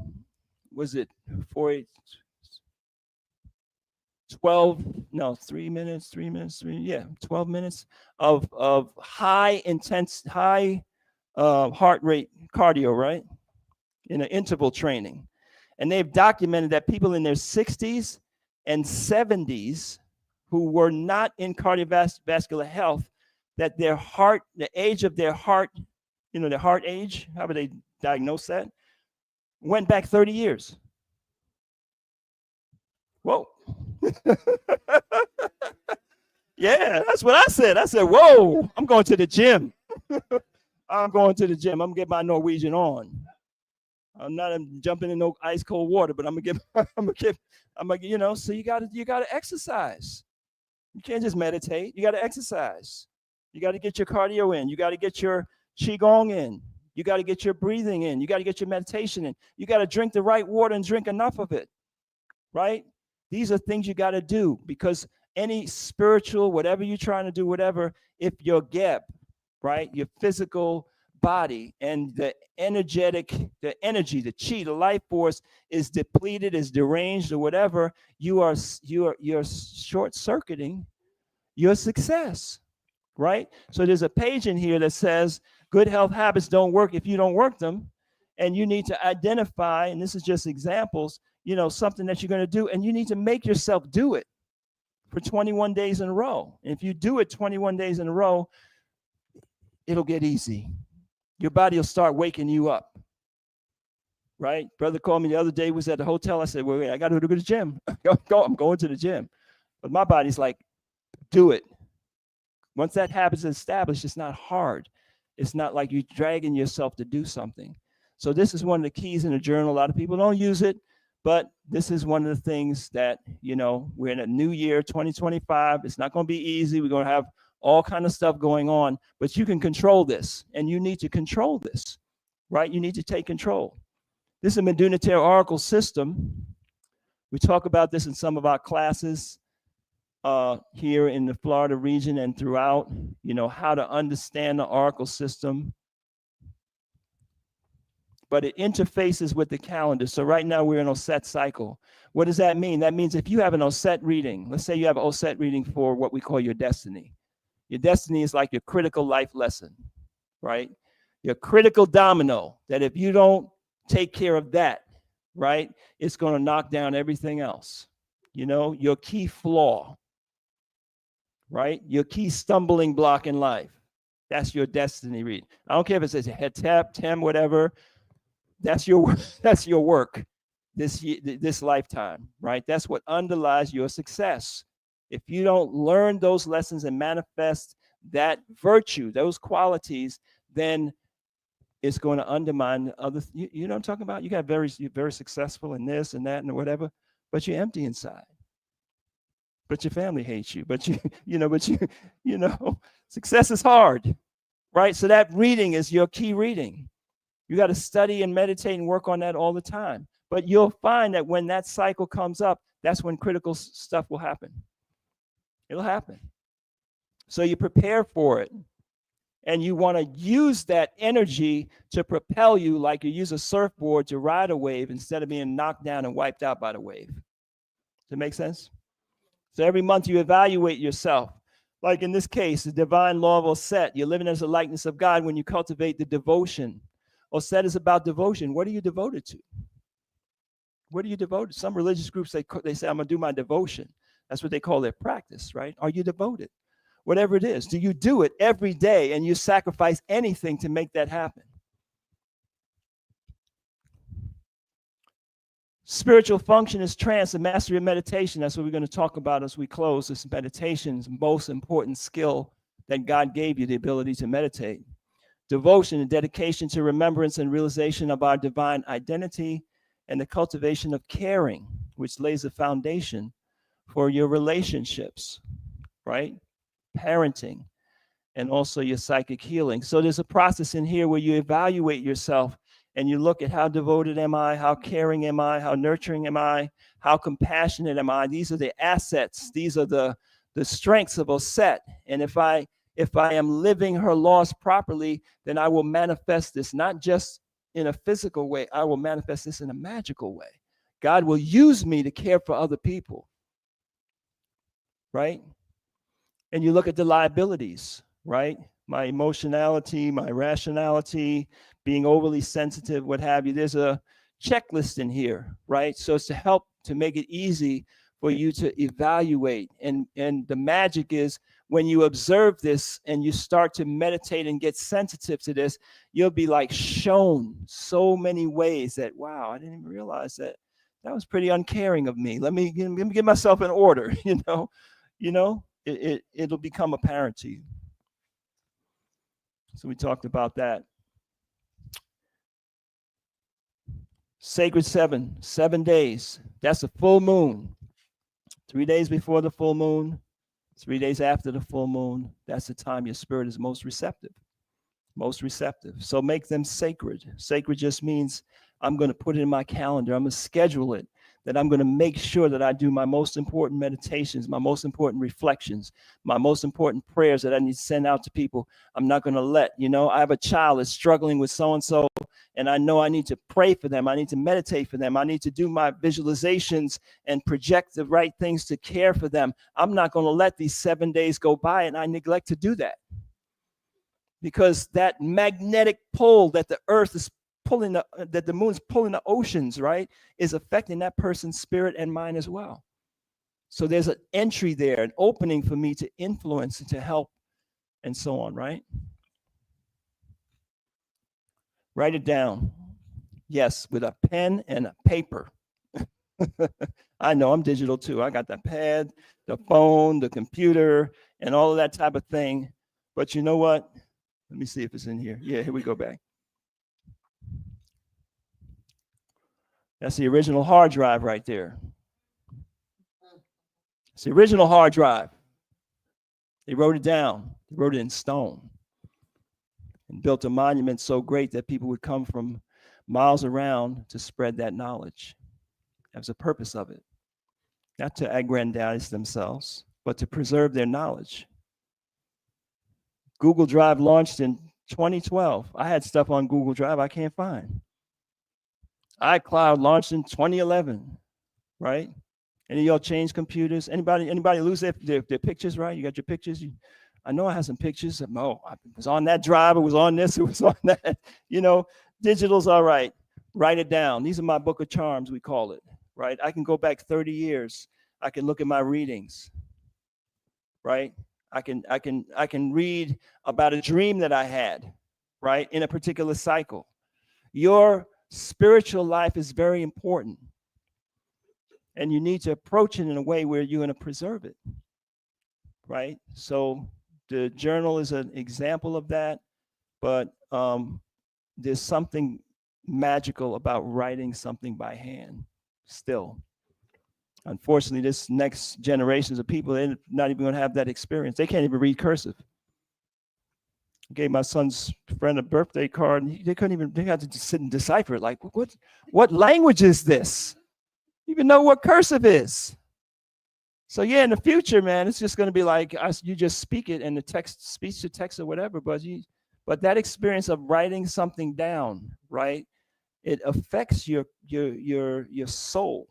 minutes of high heart rate cardio, right? In an interval training. And they've documented that people in their 60s and 70s who were not in cardiovascular health, that the age of their heart, their heart age, how would they diagnose that? Went back 30 years. Whoa. Yeah, that's what I said. I said, whoa, I'm going to the gym. I'm going to the gym. I'm going to get my Norwegian on. I'm not jumping in no ice cold water, but so you got to exercise. You can't just meditate. You got to exercise. You got to get your cardio in. You got to get your Qigong in. You got to get your breathing in. You got to get your meditation in. You got to drink the right water and drink enough of it, right? These are things you got to do, because any spiritual, whatever you're trying to do, whatever, if your GEP, right, your physical body and the energetic, the energy, the chi, the life force is depleted, is deranged, or whatever, you're short-circuiting your success, right? So there's a page in here that says good health habits don't work if you don't work them, and you need to identify, and this is just examples, something that you're going to do, and you need to make yourself do it for 21 days in a row. And if you do it 21 days in a row, it'll get easy. Your body will start waking you up, right? Brother called me the other day, was at the hotel. I said, wait, I got to go to the gym. I'm going to the gym. But my body's like, do it. Once that habit's established, it's not hard. It's not like you're dragging yourself to do something. So this is one of the keys in the journal. A lot of people don't use it, But this is one of the things that, we're in a new year, 2025. It's not going to be easy. We're going to have all kind of stuff going on, but you can control this, and you need to control this, right? You need to take control. This is a Planetary Oracle system. We talk about this in some of our classes here in the Florida region and throughout, how to understand the Oracle system. But it interfaces with the calendar. So right now we're in Osset cycle. What does that mean? That means if you have an Osset reading, let's say you have an Osset reading for what we call your destiny. Your destiny is like your critical life lesson, right? Your critical domino, that if you don't take care of that, right, it's going to knock down everything else. Your key flaw, right? Your key stumbling block in life. That's your destiny read. I don't care if it says Hetep, Tem, whatever. That's your work this lifetime, right? That's what underlies your success. If you don't learn those lessons and manifest that virtue, those qualities, then it's going to undermine other. You know what I'm talking about? You're very successful in this and that and whatever, but you're empty inside. But your family hates you. But success is hard, right? So that reading is your key reading. You got to study and meditate and work on that all the time. But you'll find that when that cycle comes up, that's when critical stuff will happen. It'll happen. So you prepare for it. And you want to use that energy to propel you like you use a surfboard to ride a wave instead of being knocked down and wiped out by the wave. Does that make sense? So every month you evaluate yourself. Like in this case, the divine law of Osset, you're living as a likeness of God when you cultivate the devotion. Osset is about devotion. What are you devoted to? What are you devoted to? Some religious groups, they say, I'm going to do my devotion. That's what they call their practice, right? Are you devoted? Whatever it is, do you do it every day and you sacrifice anything to make that happen? Spiritual function is trance, the mastery of meditation. That's what we're going to talk about as we close. This meditation's most important skill that God gave you, the ability to meditate. Devotion and dedication to remembrance and realization of our divine identity, and the cultivation of caring, which lays the foundation for your relationships, right? Parenting, and also your psychic healing. So there's a process in here where you evaluate yourself and you look at how devoted am I, how caring am I, how nurturing am I, how compassionate am I. These are the assets. These are the strengths of Osset. And if I am living her laws properly, then I will manifest this, not just in a physical way. I will manifest this in a magical way. God will use me to care for other people, right? And you look at the liabilities, right? My emotionality, my rationality, being overly sensitive, what have you. There's a checklist in here, right? So it's to help to make it easy for you to evaluate. And the magic is when you observe this and you start to meditate and get sensitive to this, you'll be like shown so many ways that, wow, I didn't even realize that was pretty uncaring of me. Let me get myself in order, it'll become apparent to you. So we talked about that. Sacred 7 days. That's a full moon. 3 days before the full moon, 3 days after the full moon. That's the time your spirit is most receptive. Most receptive. So make them sacred. Sacred just means I'm going to put it in my calendar. I'm going to schedule it. That I'm going to make sure that I do my most important meditations, my most important reflections, my most important prayers that I need to send out to people. I'm not going to let, I have a child that's struggling with so-and-so, and I know I need to pray for them. I need to meditate for them. I need to do my visualizations and project the right things to care for them. I'm not going to let these 7 days go by and I neglect to do that. Because that magnetic pull that the earth is pulling, that the moon's pulling the oceans, right, is affecting that person's spirit and mind as well. So there's an entry there, an opening for me to influence and to help and so on, right? Write it down. Yes, with a pen and a paper. I know I'm digital too. I got the pad, the phone, the computer, and all of that type of thing. But you know what? Let me see if it's in here. Yeah, here we go back. That's the original hard drive right there. It's the original hard drive. They wrote it down. They wrote it in stone and built a monument so great that people would come from miles around to spread that knowledge. That was the purpose of it. Not to aggrandize themselves, but to preserve their knowledge. Google Drive launched in 2012. I had stuff on Google Drive I can't find. iCloud launched in 2011, right? Any of y'all change computers? Anybody lose their pictures, right? You got your pictures? I know I have some pictures. Oh, I was on that drive. It was on this. It was on that. Digital's all right. Write it down. These are my book of charms, we call it, right? I can go back 30 years. I can look at my readings, right? I can read about a dream that I had, right, in a particular cycle. Your spiritual life is very important, and you need to approach it in a way where you're going to preserve it, right? So the journal is an example of that, but there's something magical about writing something by hand still. Unfortunately, this next generations of people, they're not even going to have that experience. They can't even read cursive. I gave my son's friend a birthday card, and they had to just sit and decipher it. Like, what language is this? You even know what cursive is. So yeah, in the future, man, it's just going to be like you just speak it and the text, speech to text or whatever. But that experience of writing something down, right? It affects your soul.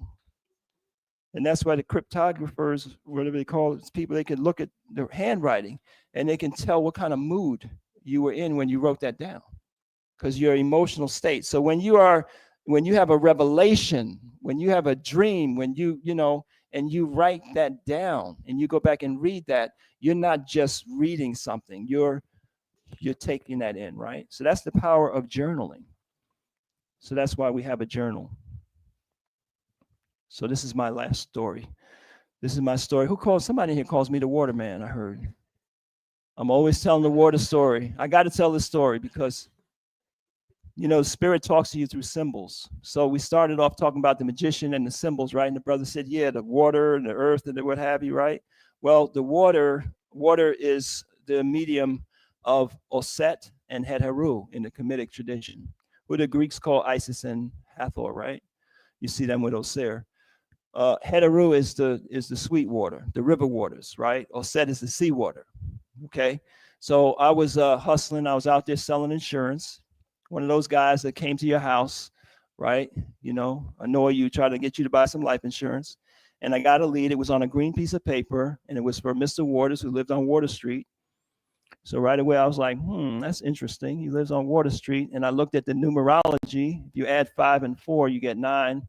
And that's why the cryptographers, whatever they call it, people, they can look at their handwriting and they can tell what kind of mood you were in when you wrote that down, because your emotional state. So when you have a revelation, when you have a dream, when and you write that down and you go back and read that, you're not just reading something, you're taking that in, right? So that's the power of journaling. So that's why we have a journal. So this is my last story. This is my story. Somebody here calls me the waterman, I heard. I'm always telling the water story. I got to tell this story because, Spirit talks to you through symbols. So we started off talking about the magician and the symbols, right? And the brother said, yeah, the water and the earth and the what have you, right? Well, the water is the medium of Oset and Het-Heru in the Kemetic tradition, who the Greeks call Isis and Hathor, right? You see them with Osir. Het-Heru is the sweet water, the river waters, right? Oset is the sea water. Okay. So I was hustling. I was out there selling insurance. One of those guys that came to your house, right? Annoy you, try to get you to buy some life insurance. And I got a lead. It was on a green piece of paper, and it was for Mr. Waters, who lived on Water Street. So right away, I was like, that's interesting. He lives on Water Street. And I looked at the numerology. If you add 5 and 4, you get 9.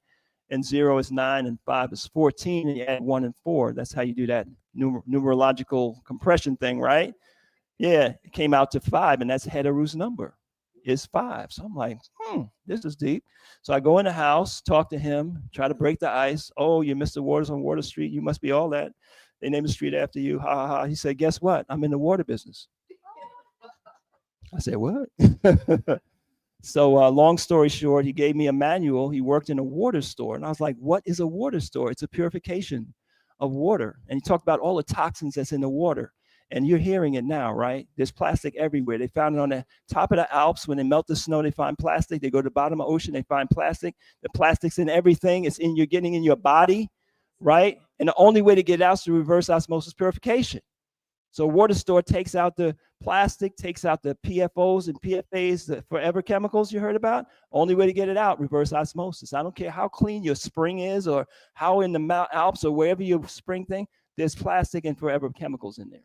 And 0 is 9, and 5 is 14, and you add 1 and 4. That's how you do that numerological compression thing, right? Yeah, it came out to 5, and that's Het-Heru's number, is 5. So I'm like, this is deep. So I go in the house, talk to him, try to break the ice. Oh, you're Mr. Waters on Water Street. You must be all that. They named the street after you. Ha, ha, ha. He said, guess what? I'm in the water business. I said, what? So long story short, he gave me a manual. He worked in a water store. And I was like, what is a water store? It's a purification of water. And he talked about all the toxins that's in the water. And you're hearing it now, right? There's plastic everywhere. They found it on the top of the Alps. When they melt the snow, they find plastic. They go to the bottom of the ocean, they find plastic. The plastic's in everything. You're getting in your body, right? And the only way to get it out is through reverse osmosis purification. So a water store takes out the plastic, takes out the PFOs and PFAs, the forever chemicals you heard about. Only way to get it out, reverse osmosis. I don't care how clean your spring is or how in the Alps or wherever your spring thing, there's plastic and forever chemicals in there.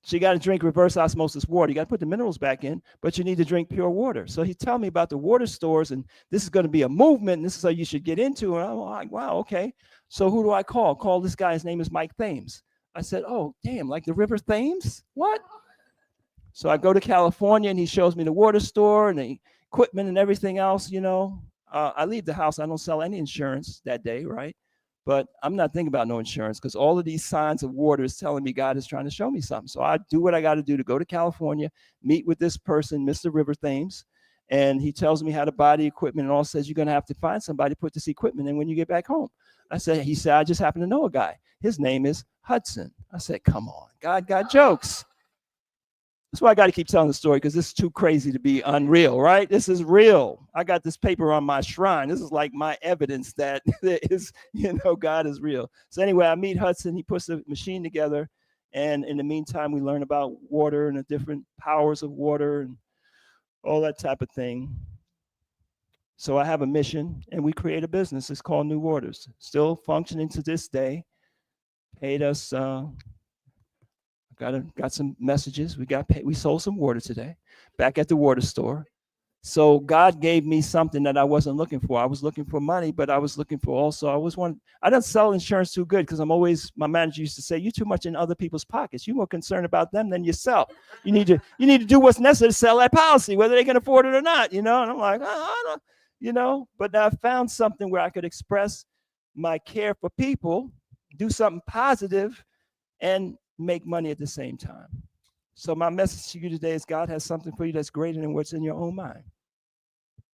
So you got to drink reverse osmosis water. You got to put the minerals back in, but you need to drink pure water. So he's telling me about the water stores, and this is going to be a movement, and this is how you should get into it. And I'm like, wow, okay. So who do I call? Call this guy. His name is Mike Thames. I said, oh, damn, like the River Thames? What? So I go to California, and he shows me the water store and the equipment and everything else, I leave the house. I don't sell any insurance that day, right? But I'm not thinking about no insurance because all of these signs of water is telling me God is trying to show me something. So I do what I got to do to go to California, meet with this person, Mr. River Thames, And he tells me how to buy the equipment, and all says you're going to have to find somebody to put this equipment in when you get back home. He said, I just happen to know a guy. His name is Hudson. I said, come on, God got jokes. That's why I got to keep telling the story, because this is too crazy to be unreal, right? This is real. I got this paper on my shrine. This is like my evidence that is, God is real. So anyway, I meet Hudson. He puts the machine together. And in the meantime, we learn about water and the different powers of water and all that type of thing. So I have a mission, and we create a business. It's called New Waters. Still functioning to this day. Paid us. Got some messages. We got paid. We sold some water today, back at the water store. So God gave me something that I wasn't looking for. I was looking for money, but I was looking for also. I don't sell insurance too good, because my manager used to say, "You're too much in other people's pockets. You're more concerned about them than yourself. You need to do what's necessary to sell that policy, whether they can afford it or not." And I'm like, I don't. But I found something where I could express my care for people, do something positive, and make money at the same time. So my message to you today is, God has something for you that's greater than what's in your own mind.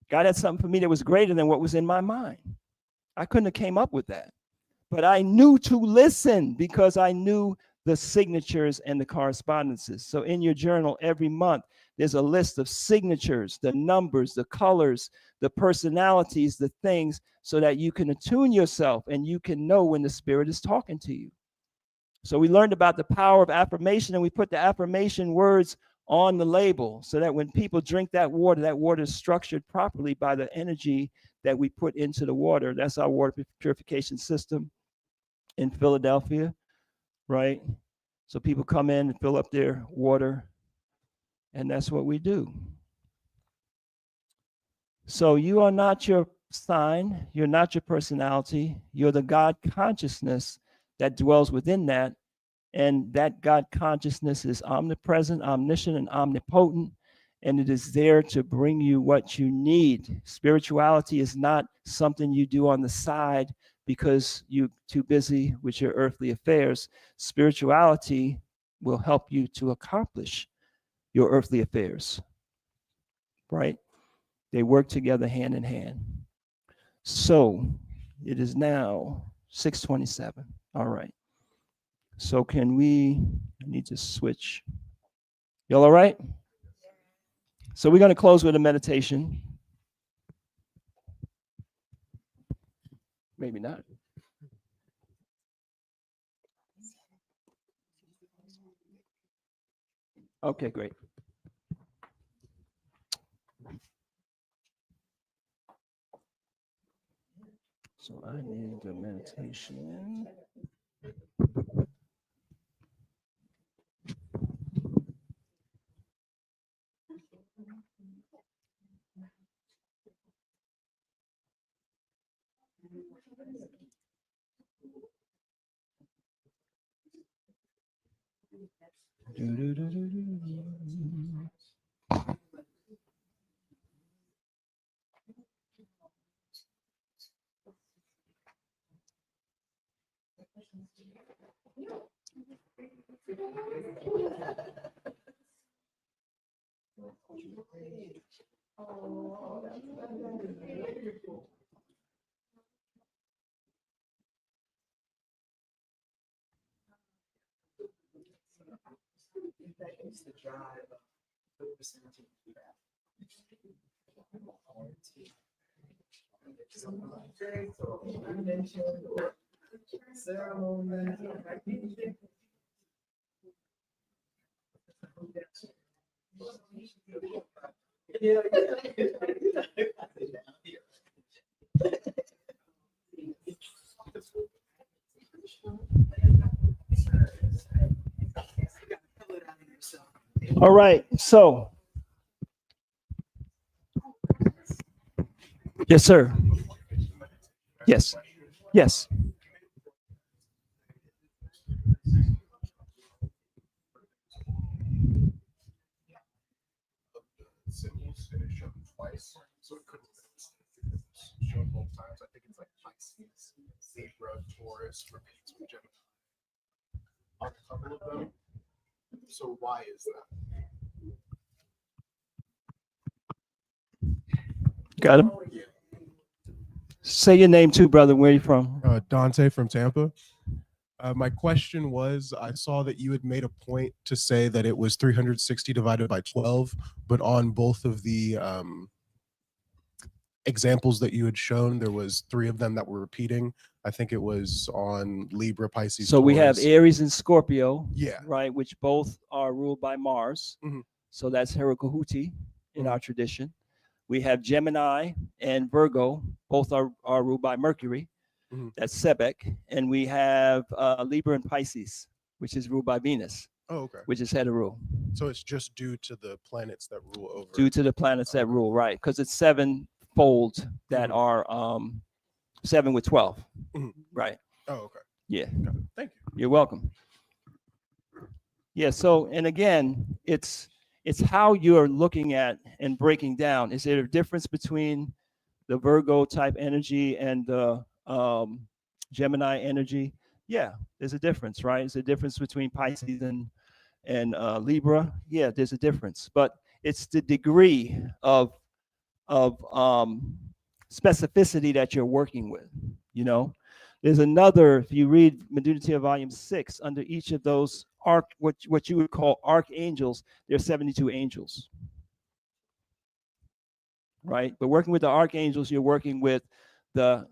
God had something for me that was greater than what was in my mind. I couldn't have came up with that. But I knew to listen, because I knew the signatures and the correspondences. So in your journal every month, there's a list of signatures, the numbers, the colors, the personalities, the things, so that you can attune yourself and you can know when the Spirit is talking to you. So we learned about the power of affirmation, and we put the affirmation words on the label, so that when people drink that water is structured properly by the energy that we put into the water. That's our water purification system in Philadelphia, right? So people come in and fill up their water, and that's what we do. So you are not your sign, you're not your personality, you're the God consciousness that dwells within that. And that God consciousness is omnipresent, omniscient, and omnipotent, and it is there to bring you what you need. Spirituality is not something you do on the side because you're too busy with your earthly affairs. Spirituality will help you to accomplish your earthly affairs, right? They work together hand in hand. So it is now 6:27. All right. So I need to switch. Y'all all right? So we're going to close with a meditation. Maybe not. Okay, great. So I need the meditation. All right. So, yes, sir. Yes. Yes. Symbols, and it showed twice, so it could have shown both times. I think it's like Pisces, Libra, Taurus, repeats with Gemini on a couple of them. So why is that? Got him? Say your name too, brother. Where are you from? Dante from Tampa. My question was, I saw that you had made a point to say that it was 360 divided by 12, but on both of the examples that you had shown, there was 3 of them that were repeating. I think it was on Libra, Pisces, So we have Taurus. Aries and Scorpio, Yeah. right, which both are ruled by Mars. Mhm. So that's Herakahuti in Mhm. our tradition. We have Gemini and Virgo, both are ruled by Mercury. Mhm. That's Sebek. And we have Libra and Pisces, which is ruled by Venus, Oh, okay. which is Heteru, So it's just due to the planets that rule over. due to the planets that rule, right? Because it's 7-fold that Mhm. are 7 with 12, Mhm. right? Oh, okay. Yeah. Got it. Thank you. You're welcome. Yeah. So, and again, it's how you're looking at and breaking down. Is there a difference between the Virgo type energy and the Gemini energy? Yeah, there's a difference, right? There's a difference between Pisces and Libra. Yeah, there's a difference, but it's the degree of specificity that you're working with. You know, there's another. If you read Meduntia Volume 6, under each of those what you would call archangels, there's 72 angels, right? But working with the archangels, you're working with the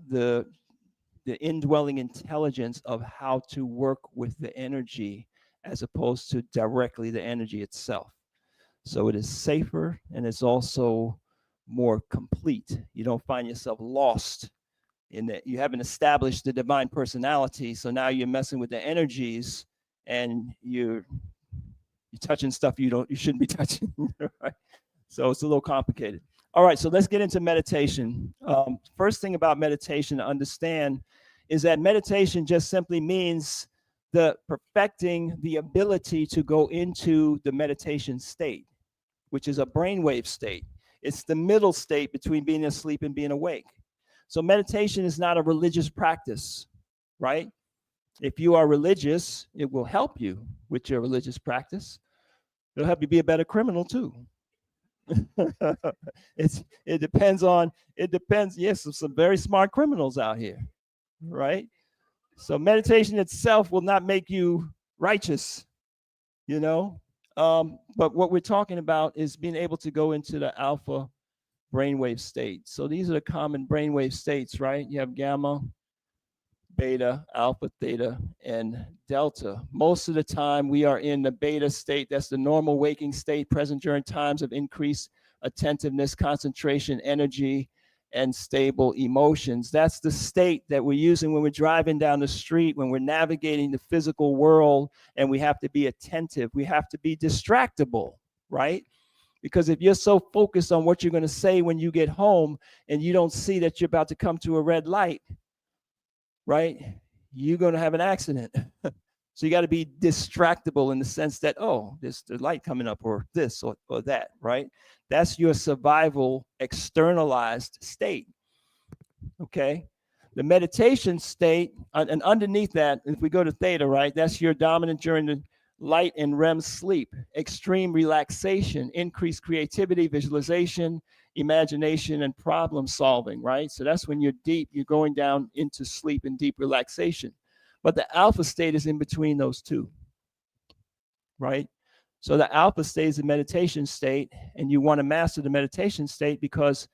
indwelling intelligence of how to work with the energy as opposed to directly the energy itself. So it is safer and it's also more complete. You don't find yourself lost in that. You haven't established the divine personality, so now you're messing with the energies and you're touching stuff you shouldn't be touching. Right? So it's a little complicated. All right, so let's get into meditation. First thing about meditation to understand is that meditation just simply means the perfecting the ability to go into the meditation state, which is a brainwave state. It's the middle state between being asleep and being awake. So meditation is not a religious practice, right? If you are religious, it will help you with your religious practice. It'll help you be a better criminal too. It depends. Yes, some very smart criminals out here, right? So meditation itself will not make you righteous, you know. But what we're talking about is being able to go into the alpha brainwave state. So these are the common brainwave states, right? You have gamma, beta, alpha, theta, and delta. Most of the time we are in the beta state. That's the normal waking state present during times of increased attentiveness, concentration, energy, and stable emotions. That's the state that we're using when we're driving down the street, when we're navigating the physical world, and we have to be attentive. We have to be distractible, right? Because if you're so focused on what you're going to say when you get home and you don't see that you're about to come to a red light, right, you're going to have an accident. So you got to be distractible in the sense that, oh, there's the light coming up, or this or that, right? That's your survival externalized state. Okay. The meditation state, and underneath that, if we go to theta, right, that's your dominant during the light and REM sleep, extreme relaxation, increased creativity, visualization, imagination, and problem solving, right? So that's when you're deep, you're going down into sleep and deep relaxation. But the alpha state is in between those two, right? So the alpha state is the meditation state, and you want to master the meditation state because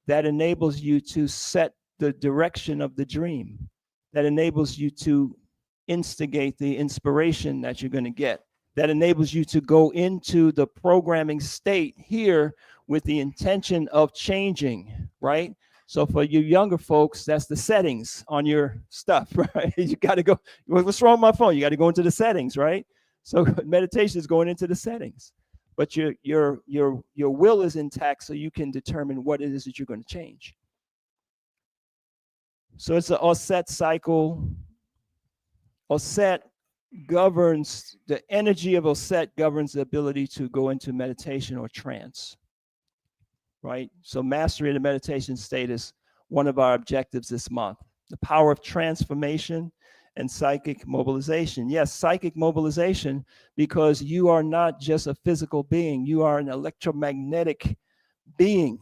that enables you to set the direction of the dream. That enables you to instigate the inspiration that you're going to get. That enables you to go into the programming state here with the intention of changing, right? So for you younger folks, that's the settings on your stuff, right? You got to go, what's wrong with my phone? You got to go into the settings, right? So meditation is going into the settings, but your will is intact, so you can determine what it is that you're going to change. So it's an Osset cycle. Osset governs, the energy of Osset governs the ability to go into meditation or trance, right? So mastery of the meditation state is one of our objectives this month. The power of transformation and psychic mobilization. Yes, psychic mobilization, because you are not just a physical being, you are an electromagnetic being,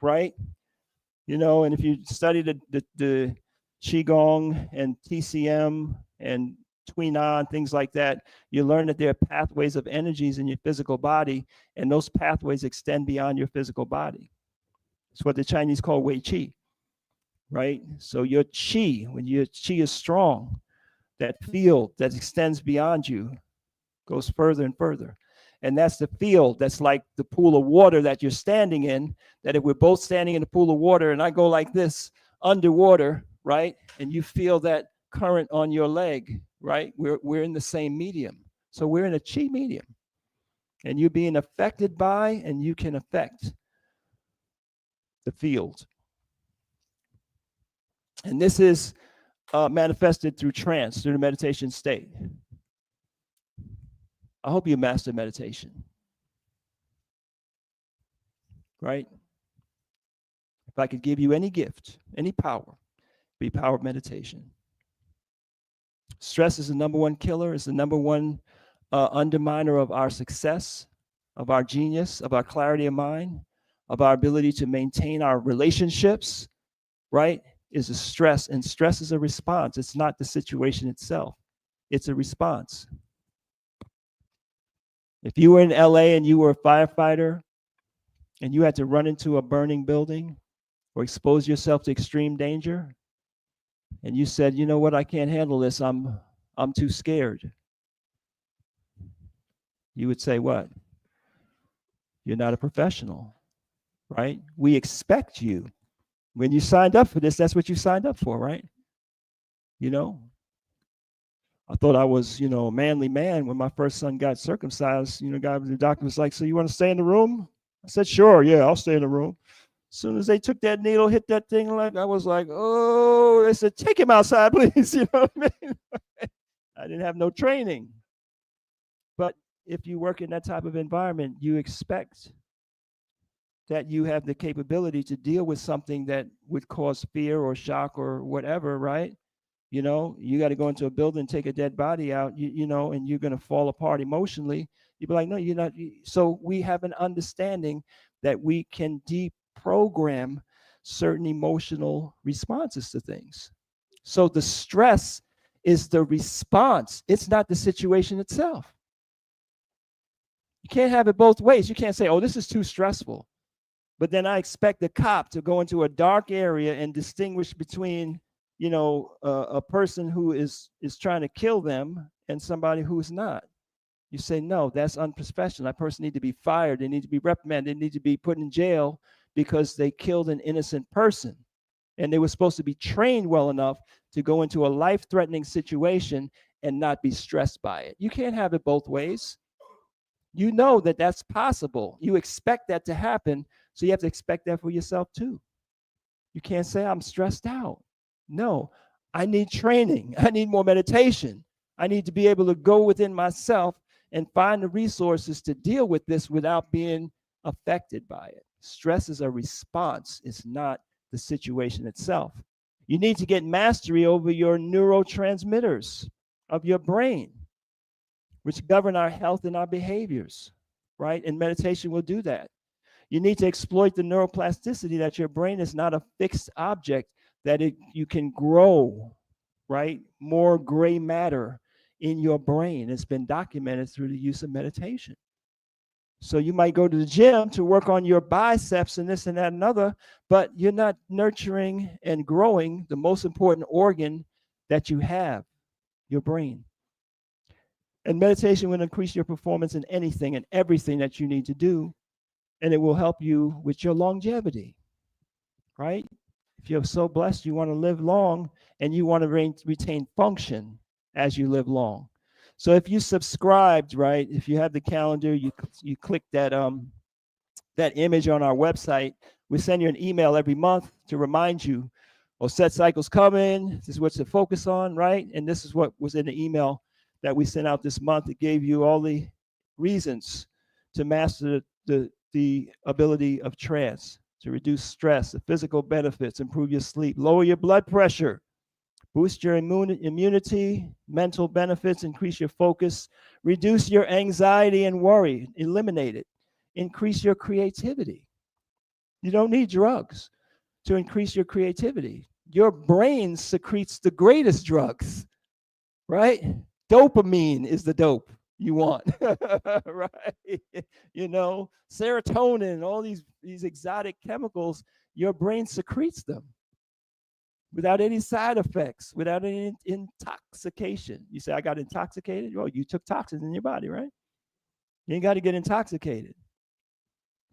right? You know, and if you study the Qigong and TCM and Tuina, things like that, you learn that there are pathways of energies in your physical body, and those pathways extend beyond your physical body. It's what the Chinese call Wei Qi, right? So your Qi, when your Qi is strong, that field that extends beyond you goes further and further. And that's the field that's like the pool of water that you're standing in, that if we're both standing in a pool of water and I go like this underwater, right? And you feel that current on your leg, right? We're in the same medium. So we're in a Qi medium. And you're being affected by, and you can affect the field. And this is manifested through trance, through the meditation state. I hope you master meditation. Right? If I could give you any gift, any power, it'd be power of meditation. Stress is the number one killer, it's the number one underminer of our success, of our genius, of our clarity of mind, of our ability to maintain our relationships, right? Is a stress, and stress is a response. It's not the situation itself. It's a response. If you were in LA and you were a firefighter and you had to run into a burning building or expose yourself to extreme danger, and you said, you know what, I can't handle this, I'm too scared. You would say what? You're not a professional, right? We expect you. When you signed up for this, that's what you signed up for, right? You know, I thought I was, you know, a manly man when my first son got circumcised. You know, the doctor was like, so you want to stay in the room? I said, sure, yeah, I'll stay in the room. As soon as they took that needle, hit that thing, like I was like, oh, they said, take him outside, please. You know what I mean? I didn't have no training. But if you work in that type of environment, you expect that you have the capability to deal with something that would cause fear or shock or whatever, right? You know, you got to go into a building, take a dead body out, you know, and you're going to fall apart emotionally. You'd be like, no, you're not. So we have an understanding that we can deprogram certain emotional responses to things. So the stress is the response. It's not the situation itself. You can't have it both ways. You can't say, oh, this is too stressful. But then I expect the cop to go into a dark area and distinguish between, you know, a person who is trying to kill them and somebody who's not. You say, no, that's unprofessional. That person needs to be fired. They need to be reprimanded. They need to be put in jail because they killed an innocent person. And they were supposed to be trained well enough to go into a life-threatening situation and not be stressed by it. You can't have it both ways. You know that that's possible. You expect that to happen, so you have to expect that for yourself too. You can't say, I'm stressed out. No, I need training. I need more meditation. I need to be able to go within myself and find the resources to deal with this without being affected by it. Stress is a response. It's not the situation itself. You need to get mastery over your neurotransmitters of your brain, which govern our health and our behaviors, right? And meditation will do that. You need to exploit the neuroplasticity, that your brain is not a fixed object, that you can grow, right? More gray matter in your brain. It's been documented through the use of meditation. So you might go to the gym to work on your biceps and this and that and other, but you're not nurturing and growing the most important organ that you have, your brain. And meditation will increase your performance in anything and everything that you need to do, and it will help you with your longevity, right? If you're so blessed, you want to live long and you want to retain function as you live long. So if you subscribed, right, if you have the calendar, you click that image on our website. We send you an email every month to remind you, oh, set cycle's coming. This is what to focus on, right? And this is what was in the email that we sent out this month. It gave you all the reasons to master the ability of trance, to reduce stress, the physical benefits, improve your sleep, lower your blood pressure, boost your immunity, mental benefits, increase your focus, reduce your anxiety and worry, eliminate it, increase your creativity. You don't need drugs to increase your creativity. Your brain secretes the greatest drugs, right? Dopamine is the dope you want, right? You know, serotonin, all these exotic chemicals, your brain secretes them without any side effects, without any intoxication. You say, I got intoxicated? Well, you took toxins in your body, right? You ain't got to get intoxicated.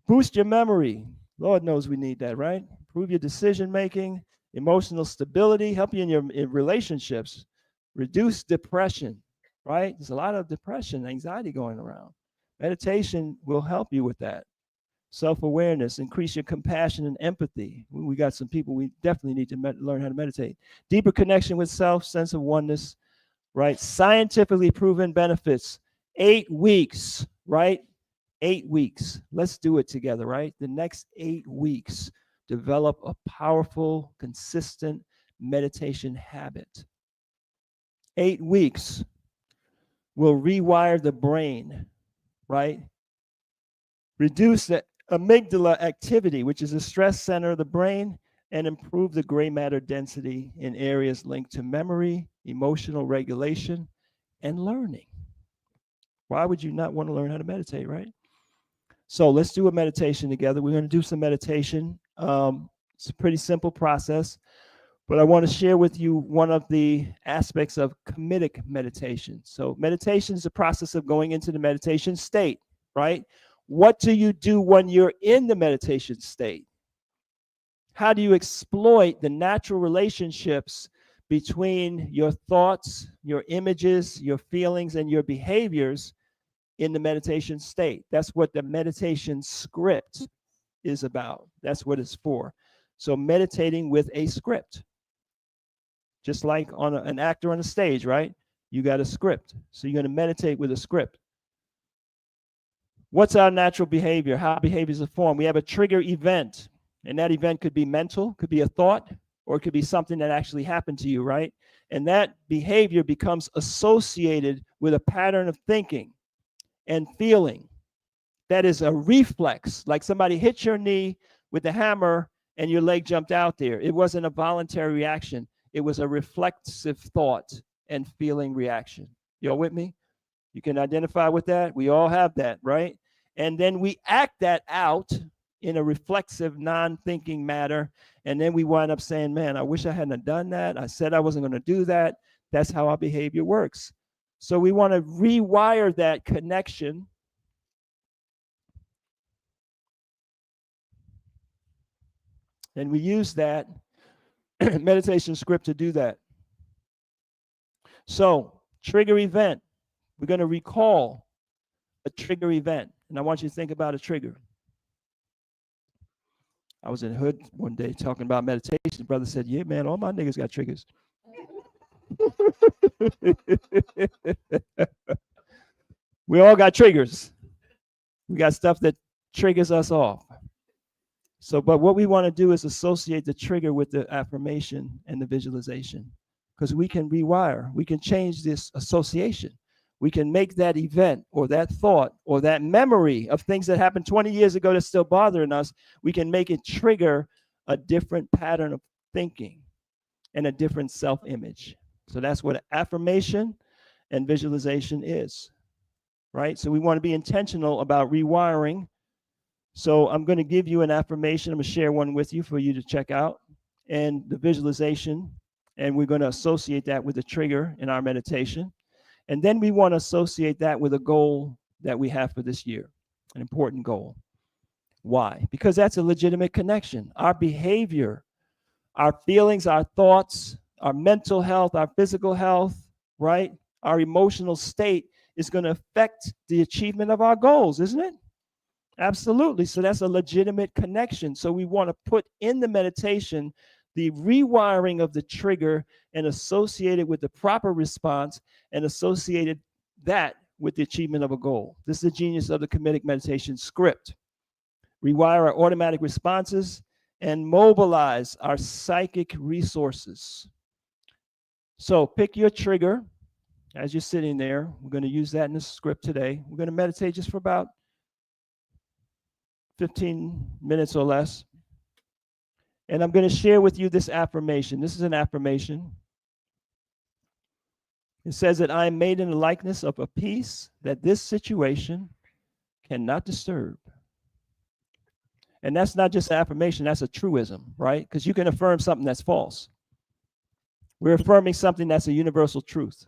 Boost your memory. Lord knows we need that, right? Improve your decision making, emotional stability, help you in relationships, reduce depression, right? There's a lot of depression, anxiety going around. Meditation will help you with that. Self-awareness, increase your compassion and empathy. We got some people we definitely need to learn how to meditate. Deeper connection with self, sense of oneness, right? Scientifically proven benefits. 8 weeks, right? 8 weeks. Let's do it together, right? The next 8 weeks, develop a powerful, consistent meditation habit. 8 weeks will rewire the brain, right? Reduce the amygdala activity, which is the stress center of the brain, and improve the gray matter density in areas linked to memory, emotional regulation, and learning. Why would you not want to learn how to meditate, right? So let's do a meditation together. We're going to do some meditation. It's a pretty simple process, but I want to share with you one of the aspects of comedic meditation. So meditation is the process of going into the meditation state, right? What do you do when you're in the meditation state? How do you exploit the natural relationships between your thoughts, your images, your feelings, and your behaviors in the meditation state? That's what the meditation script is about. That's what it's for. So meditating with a script, just like on an actor on a stage, right? You got a script. So you're going to meditate with a script. What's our natural behavior? How behaviors are formed? We have a trigger event, and that event could be mental, could be a thought, or it could be something that actually happened to you, right? And that behavior becomes associated with a pattern of thinking and feeling. That is a reflex, like somebody hit your knee with a hammer and your leg jumped out there. It wasn't a voluntary reaction. It was a reflexive thought and feeling reaction. You all with me? You can identify with that. We all have that, right? And then we act that out in a reflexive, non-thinking manner. And then we wind up saying, man, I wish I hadn't done that. I said I wasn't going to do that. That's how our behavior works. So we want to rewire that connection. And we use that meditation script to do that. So, trigger event. We're going to recall a trigger event. And I want you to think about a trigger. I was in Hood one day talking about meditation. The brother said, yeah, man, all my niggas got triggers. We all got triggers. We got stuff that triggers us off. So, but what we want to do is associate the trigger with the affirmation and the visualization, because we can rewire, we can change this association. We can make that event or that thought or that memory of things that happened 20 years ago that's still bothering us, we can make it trigger a different pattern of thinking and a different self-image. So that's what affirmation and visualization is, right? So we want to be intentional about rewiring. So I'm going to give you an affirmation. I'm going to share one with you for you to check out, and the visualization, and we're going to associate that with a trigger in our meditation. And then we want to associate that with a goal that we have for this year, an important goal. Why? Because that's a legitimate connection. Our behavior, our feelings, our thoughts, our mental health, our physical health, right? Our emotional state is going to affect the achievement of our goals, isn't it? Absolutely. So that's a legitimate connection. So we want to put in the meditation the rewiring of the trigger and associate it with the proper response and associated that with the achievement of a goal. This is the genius of the comedic meditation script. Rewire our automatic responses and mobilize our psychic resources. So pick your trigger as you're sitting there. We're going to use that in the script today. We're going to meditate just for about 15 minutes or less. And I'm going to share with you this affirmation. This is an affirmation. It says that I am made in the likeness of a peace that this situation cannot disturb. And that's not just an affirmation, that's a truism, right? Because you can affirm something that's false. We're affirming something that's a universal truth.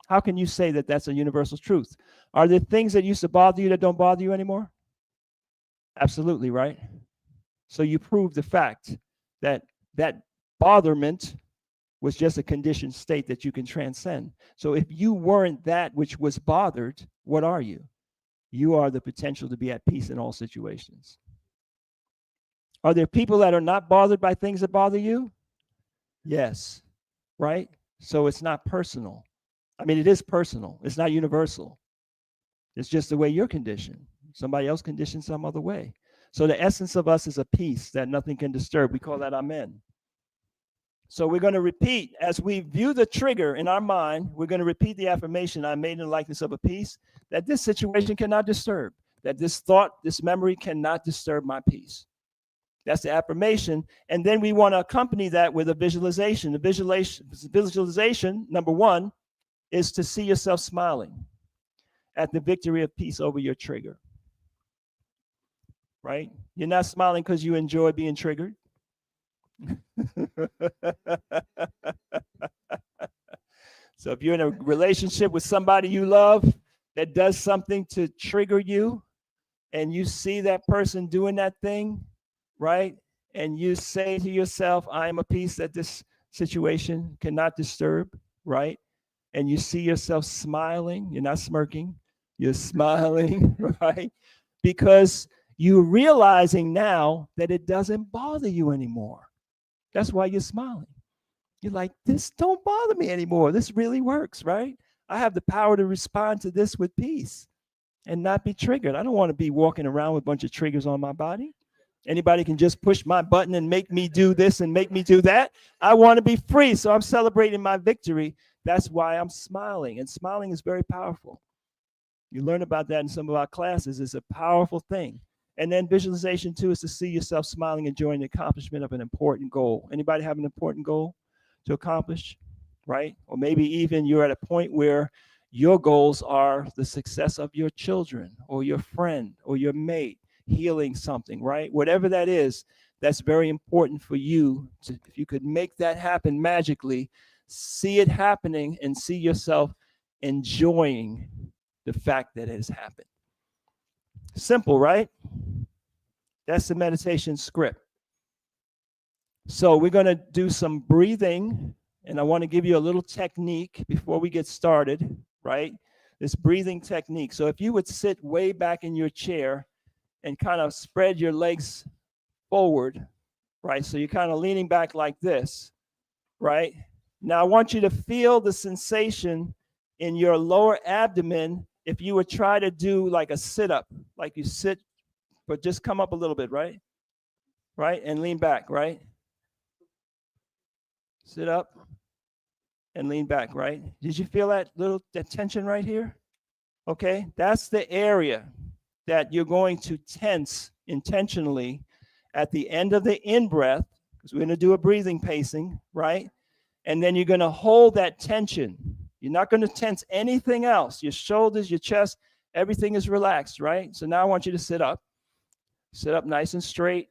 How can you say that that's a universal truth? Are there things that used to bother you that don't bother you anymore? Absolutely, right? So you prove the fact that that botherment was just a conditioned state that you can transcend. So if you weren't that which was bothered, what are you? You are the potential to be at peace in all situations. Are there people that are not bothered by things that bother you? Yes, right? So it's not personal. I mean, it is personal. It's not universal. It's just the way you're conditioned. Somebody else conditioned some other way. So the essence of us is a peace that nothing can disturb. We call that amen. So we're going to repeat, as we view the trigger in our mind, we're going to repeat the affirmation, I'm made in the likeness of a peace, that this situation cannot disturb, that this thought, this memory cannot disturb my peace. That's the affirmation. And then we want to accompany that with a visualization. The visualization, number one, is to see yourself smiling at the victory of peace over your trigger. Right? You're not smiling because you enjoy being triggered. So if you're in a relationship with somebody you love that does something to trigger you, and you see that person doing that thing, right? And you say to yourself, I am a peace that this situation cannot disturb, right? And you see yourself smiling, you're not smirking, you're smiling, right? Because you're realizing now that it doesn't bother you anymore. That's why you're smiling. You're like, this don't bother me anymore. This really works, right? I have the power to respond to this with peace and not be triggered. I don't want to be walking around with a bunch of triggers on my body. Anybody can just push my button and make me do this and make me do that. I want to be free, so I'm celebrating my victory. That's why I'm smiling, and smiling is very powerful. You learn about that in some of our classes. It's a powerful thing. And then visualization, too, is to see yourself smiling, enjoying the accomplishment of an important goal. Anybody have an important goal to accomplish, right? Or maybe even you're at a point where your goals are the success of your children or your friend or your mate, healing something, right? Whatever that is, that's very important for you. If you could make that happen magically, see it happening and see yourself enjoying the fact that it has happened. Simple, right? That's the meditation script. So we're going to do some breathing, and I want to give you a little technique before we get started, right? This breathing technique. So if you would sit way back in your chair and kind of spread your legs forward, right? So you're kind of leaning back like this, right? Now I want you to feel the sensation in your lower abdomen if you would try to do like a sit-up, like you sit, but just come up a little bit, right? Right? And lean back, right? Sit up and lean back, right? Did you feel that tension right here? Okay, that's the area that you're going to tense intentionally at the end of the in-breath, because we're going to do a breathing pacing, right? And then you're going to hold that tension. You're not going to tense anything else. Your shoulders, your chest, everything is relaxed, right? So now I want you to sit up. Sit up nice and straight.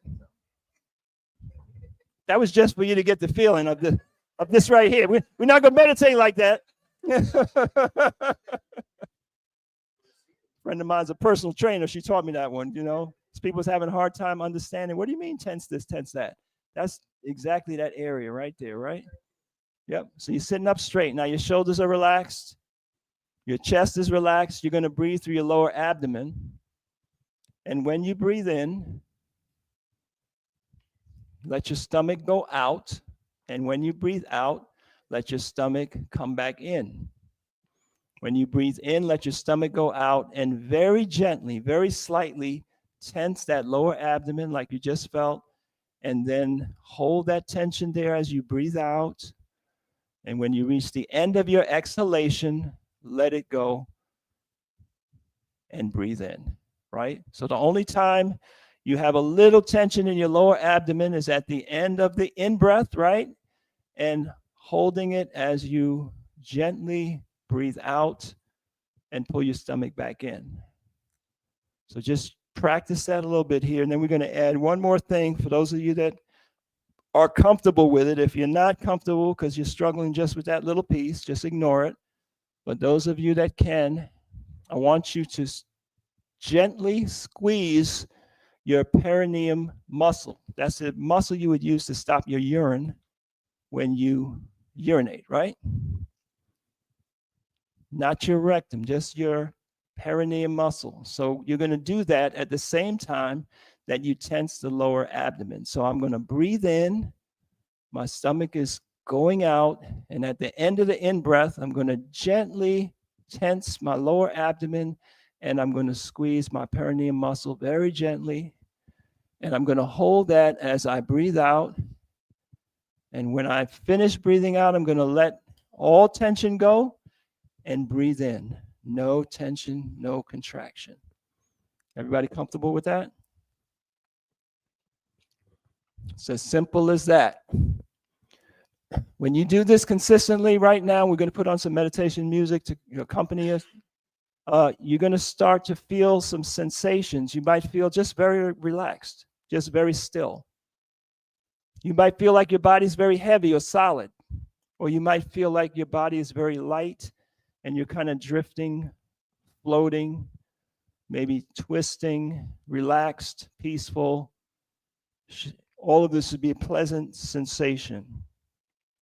That was just for you to get the feeling of this right here. We're not going to meditate like that. Friend of mine's a personal trainer. She taught me that one, you know. People's having a hard time understanding. What do you mean tense this, tense that? That's exactly that area right there, right? Yep. So you're sitting up straight. Now your shoulders are relaxed. Your chest is relaxed. You're going to breathe through your lower abdomen. And when you breathe in, let your stomach go out. And when you breathe out, let your stomach come back in. When you breathe in, let your stomach go out, and very gently, very slightly tense that lower abdomen like you just felt, and then hold that tension there as you breathe out. And when you reach the end of your exhalation, let it go and breathe in, right? So the only time You have a little tension in your lower abdomen is at the end of the in-breath, right? And holding it as you gently breathe out and pull your stomach back in. So just practice that a little bit here. And then we're going to add one more thing for those of you that are comfortable with it. If you're not comfortable because you're struggling just with that little piece, just ignore it. But those of you that can, I want you to gently squeeze your perineum muscle. That's the muscle you would use to stop your urine when you urinate, right? Not your rectum, just your perineum muscle. So you're going to do that at the same time that you tense the lower abdomen. So I'm going to breathe in, my stomach is going out, and at the end of the in-breath, I'm going to gently tense my lower abdomen, and I'm going to squeeze my perineum muscle very gently, and I'm going to hold that as I breathe out. And when I finish breathing out, I'm going to let all tension go and breathe in. No tension, no contraction. Everybody comfortable with that? It's as simple as that. When you do this consistently right now, we're going to put on some meditation music to accompany us. You're going to start to feel some sensations. You might feel just very relaxed, just very still. You might feel like your body's very heavy or solid, or you might feel like your body is very light and you're kind of drifting, floating, maybe twisting, relaxed, peaceful. All of this would be a pleasant sensation,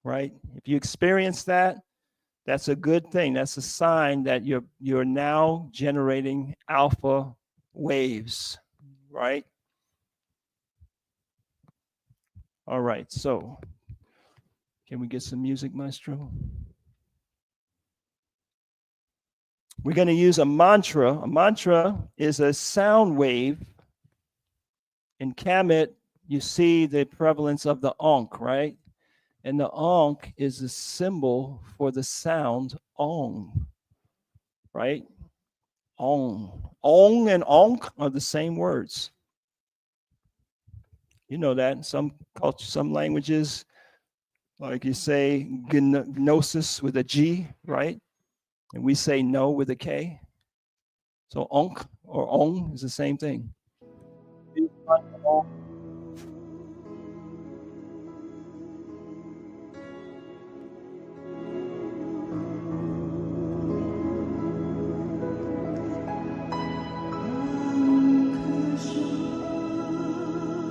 right? If you experience that, that's a good thing. That's a sign that you're now generating alpha waves, right? All right, so can we get some music, Maestro? We're going to use a mantra. A mantra is a sound wave. In Kemet, you see the prevalence of the Ankh, right? And the Ankh is a symbol for the sound Ong, right? Ong. Ong and Ankh are the same words. You know that in some cultures, some languages, like you say gnosis with a G, right? And we say no with a K. So Ankh or Ong is the same thing.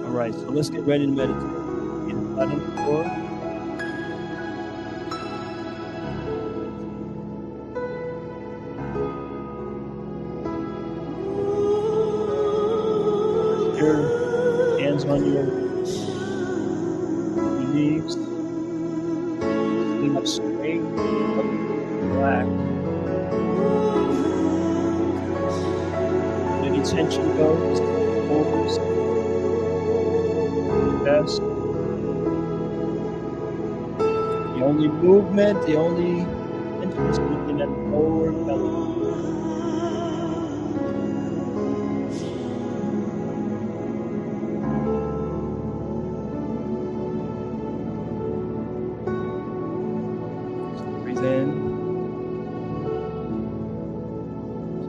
All right, so let's get ready to meditate. Get flat on the floor. Rest your hands on your knees. Sitting up straight, relax. Any tension goes, holds, chest. The only movement, the only tension is going to be in that lower belly. Breathe in.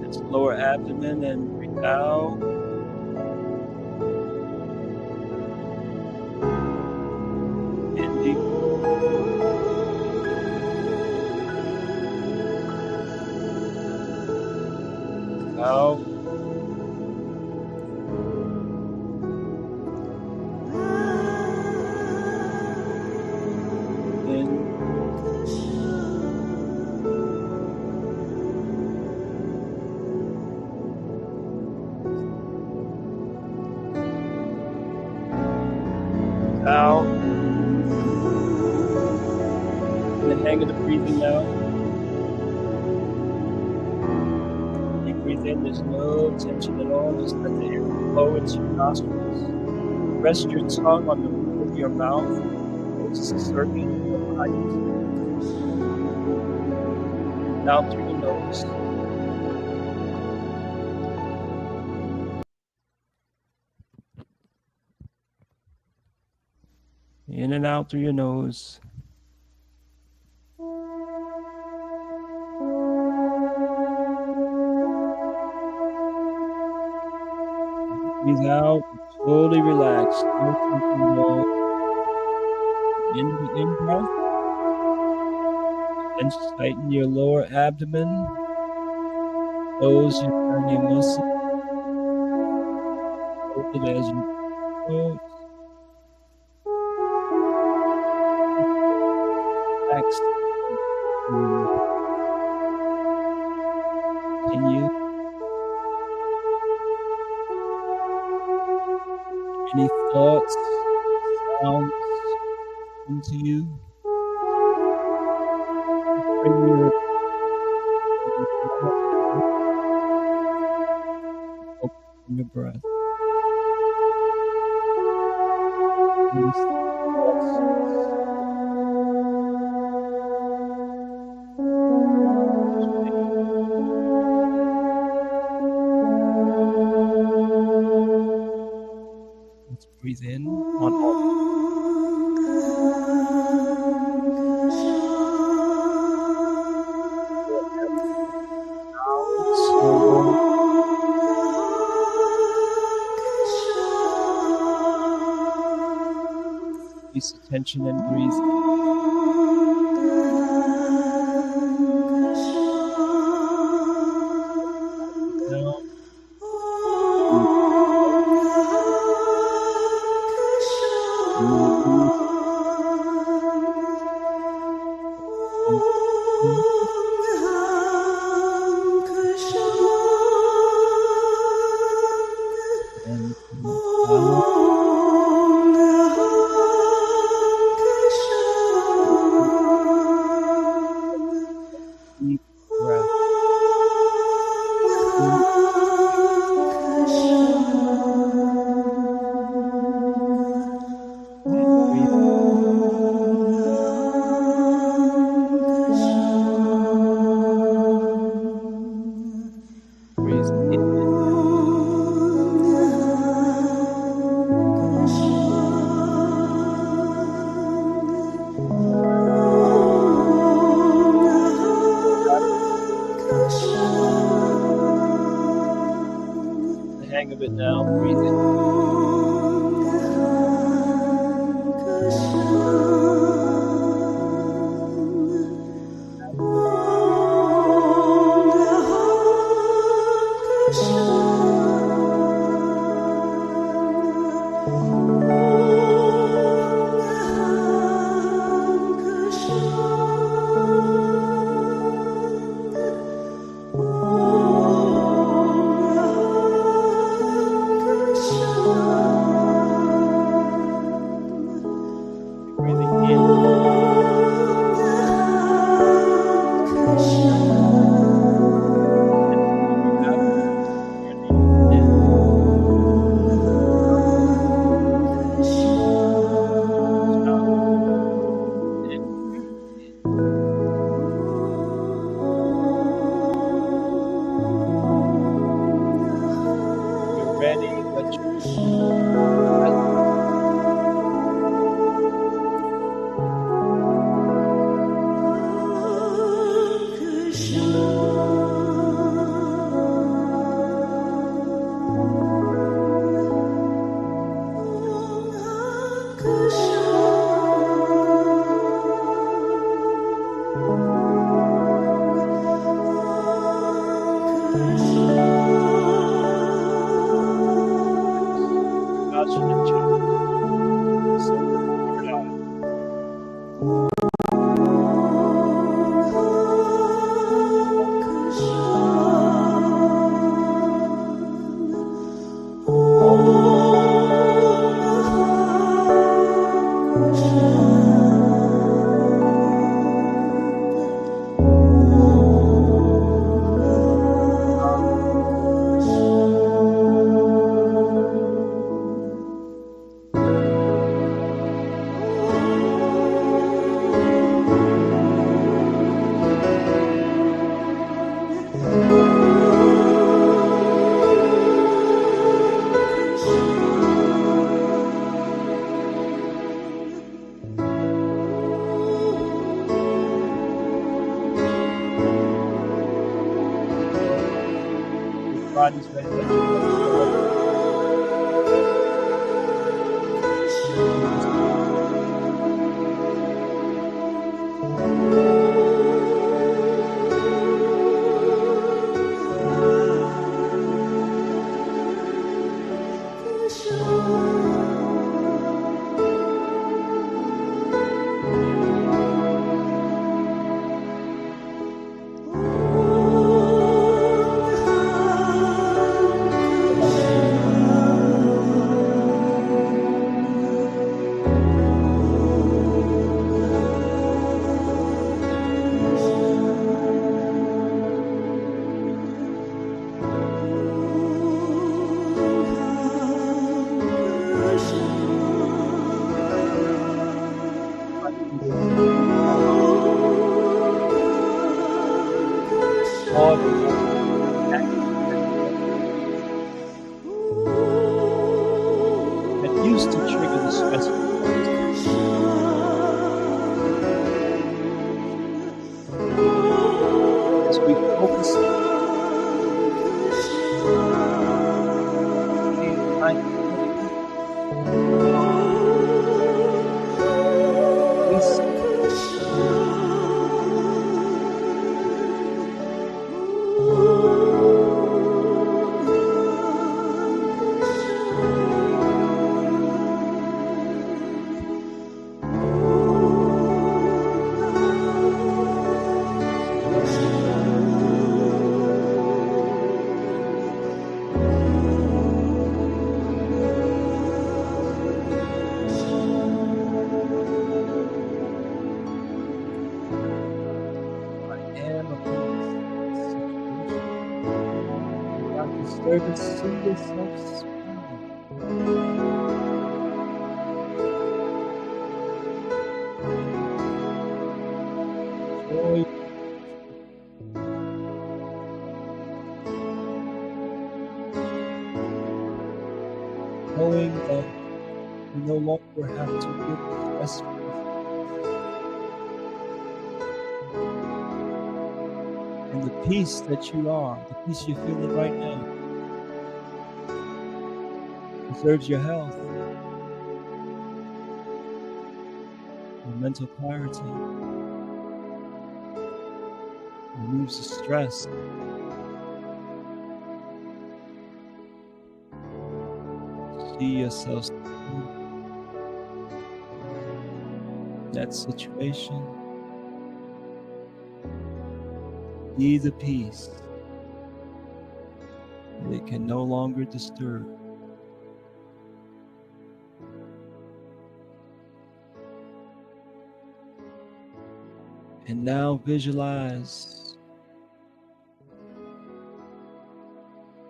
Tense the lower abdomen and breathe out. In deep. Out. In. Out. And the hang of the breathing now. You breathe in, there's no tension at all. Just let the air flow into your nostrils. Rest your tongue on the roof of your mouth. Close the circuit behind you. Breathe out through the nose. In and out through your nose. Breathe out, slowly relax. No tension at all. In breath. And tighten your lower abdomen. Close your cranial muscle. Hold it as you close. Relax. Continue. Any thoughts, sounds come to you? Bring your focus on your breath. Notice thoughts. Let's breathe in on all. Release the tension and breathe. Down. And deep breath. Breathe. Breathe in. The hang of it now. Breathe in. Krishna everybody's ready. Let your body go. That used to trigger the stress as we focus this service, see yourself smiling. Joy. Knowing that you no longer have to live stress. And the peace that you are, the peace you're feeling right now, preserves your health, your mental clarity, removes the stress. See yourself in that situation. Be the peace that it can no longer disturb. And now visualize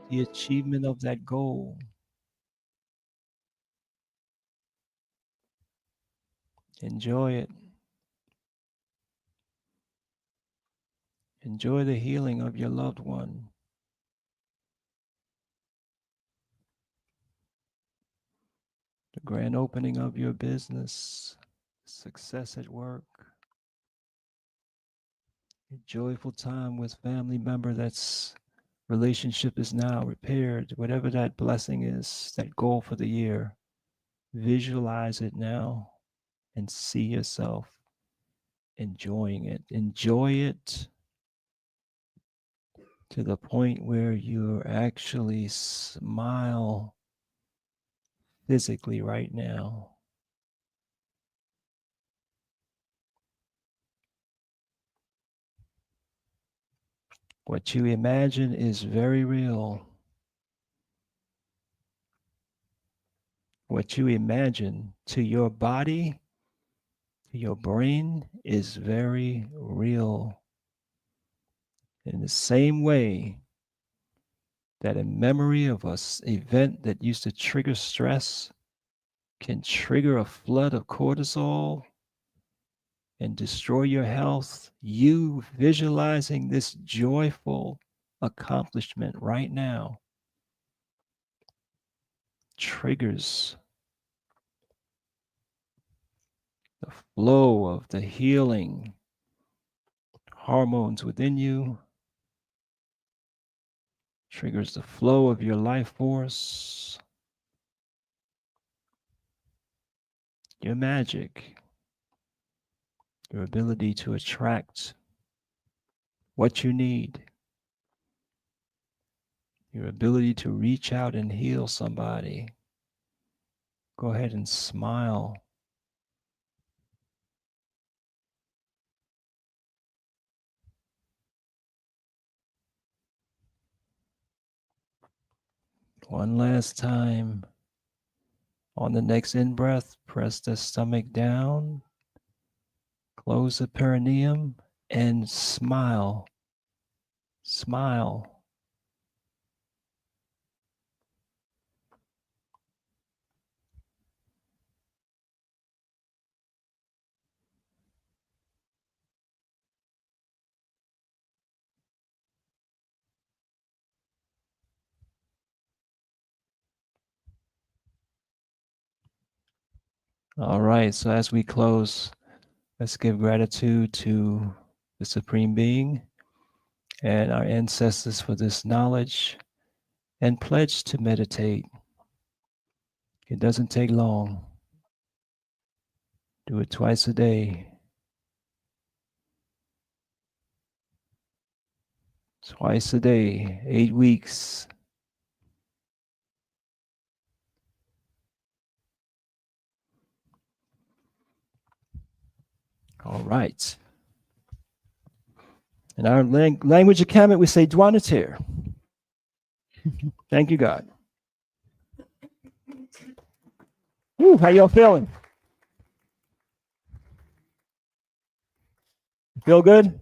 the achievement of that goal. Enjoy it. Enjoy the healing of your loved one. The grand opening of your business. Success at work. A joyful time with family member that's relationship is now repaired. Whatever that blessing is, that goal for the year. Visualize it now and see yourself enjoying it. Enjoy it to the point where you actually smile physically right now. What you imagine is very real. What you imagine to your body, to your brain, is very real. In the same way that a memory of an event that used to trigger stress can trigger a flood of cortisol and destroy your health, you visualizing this joyful accomplishment right now triggers the flow of the healing hormones within you, triggers the flow of your life force, your magic, your ability to attract what you need, your ability to reach out and heal somebody. Go ahead and smile. One last time. On the next in-breath, press the stomach down, close the perineum, and smile. Smile. All right, so as we close, let's give gratitude to the Supreme Being and our ancestors for this knowledge and pledge to meditate. It doesn't take long. Do it twice a day. Twice a day, 8 weeks. All right. In our language of Kemet, we say Dwanatir. Thank you, God. Woo, how y'all feeling? Feel good?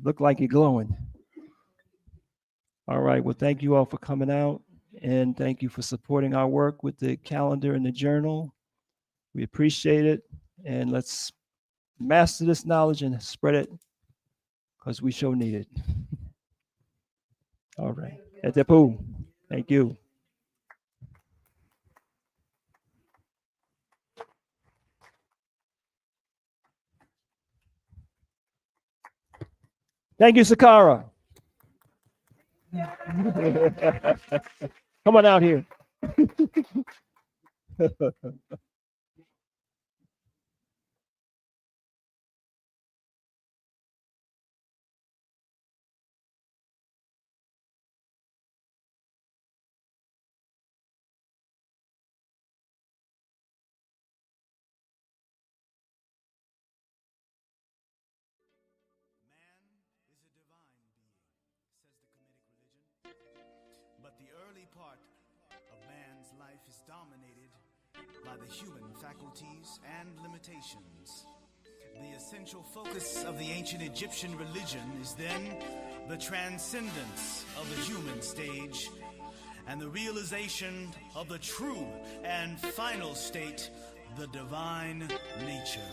Look like you're glowing. All right. Well, thank you all for coming out, and thank you for supporting our work with the calendar and the journal. We appreciate it, and let's master this knowledge and spread it because we sure need it. All right. Etepu. Thank you. Thank you, Sakara. Come on out here. But the early part of man's life is dominated by the human faculties and limitations. The essential focus of the ancient Egyptian religion is then the transcendence of the human stage and the realization of the true and final state, the divine nature.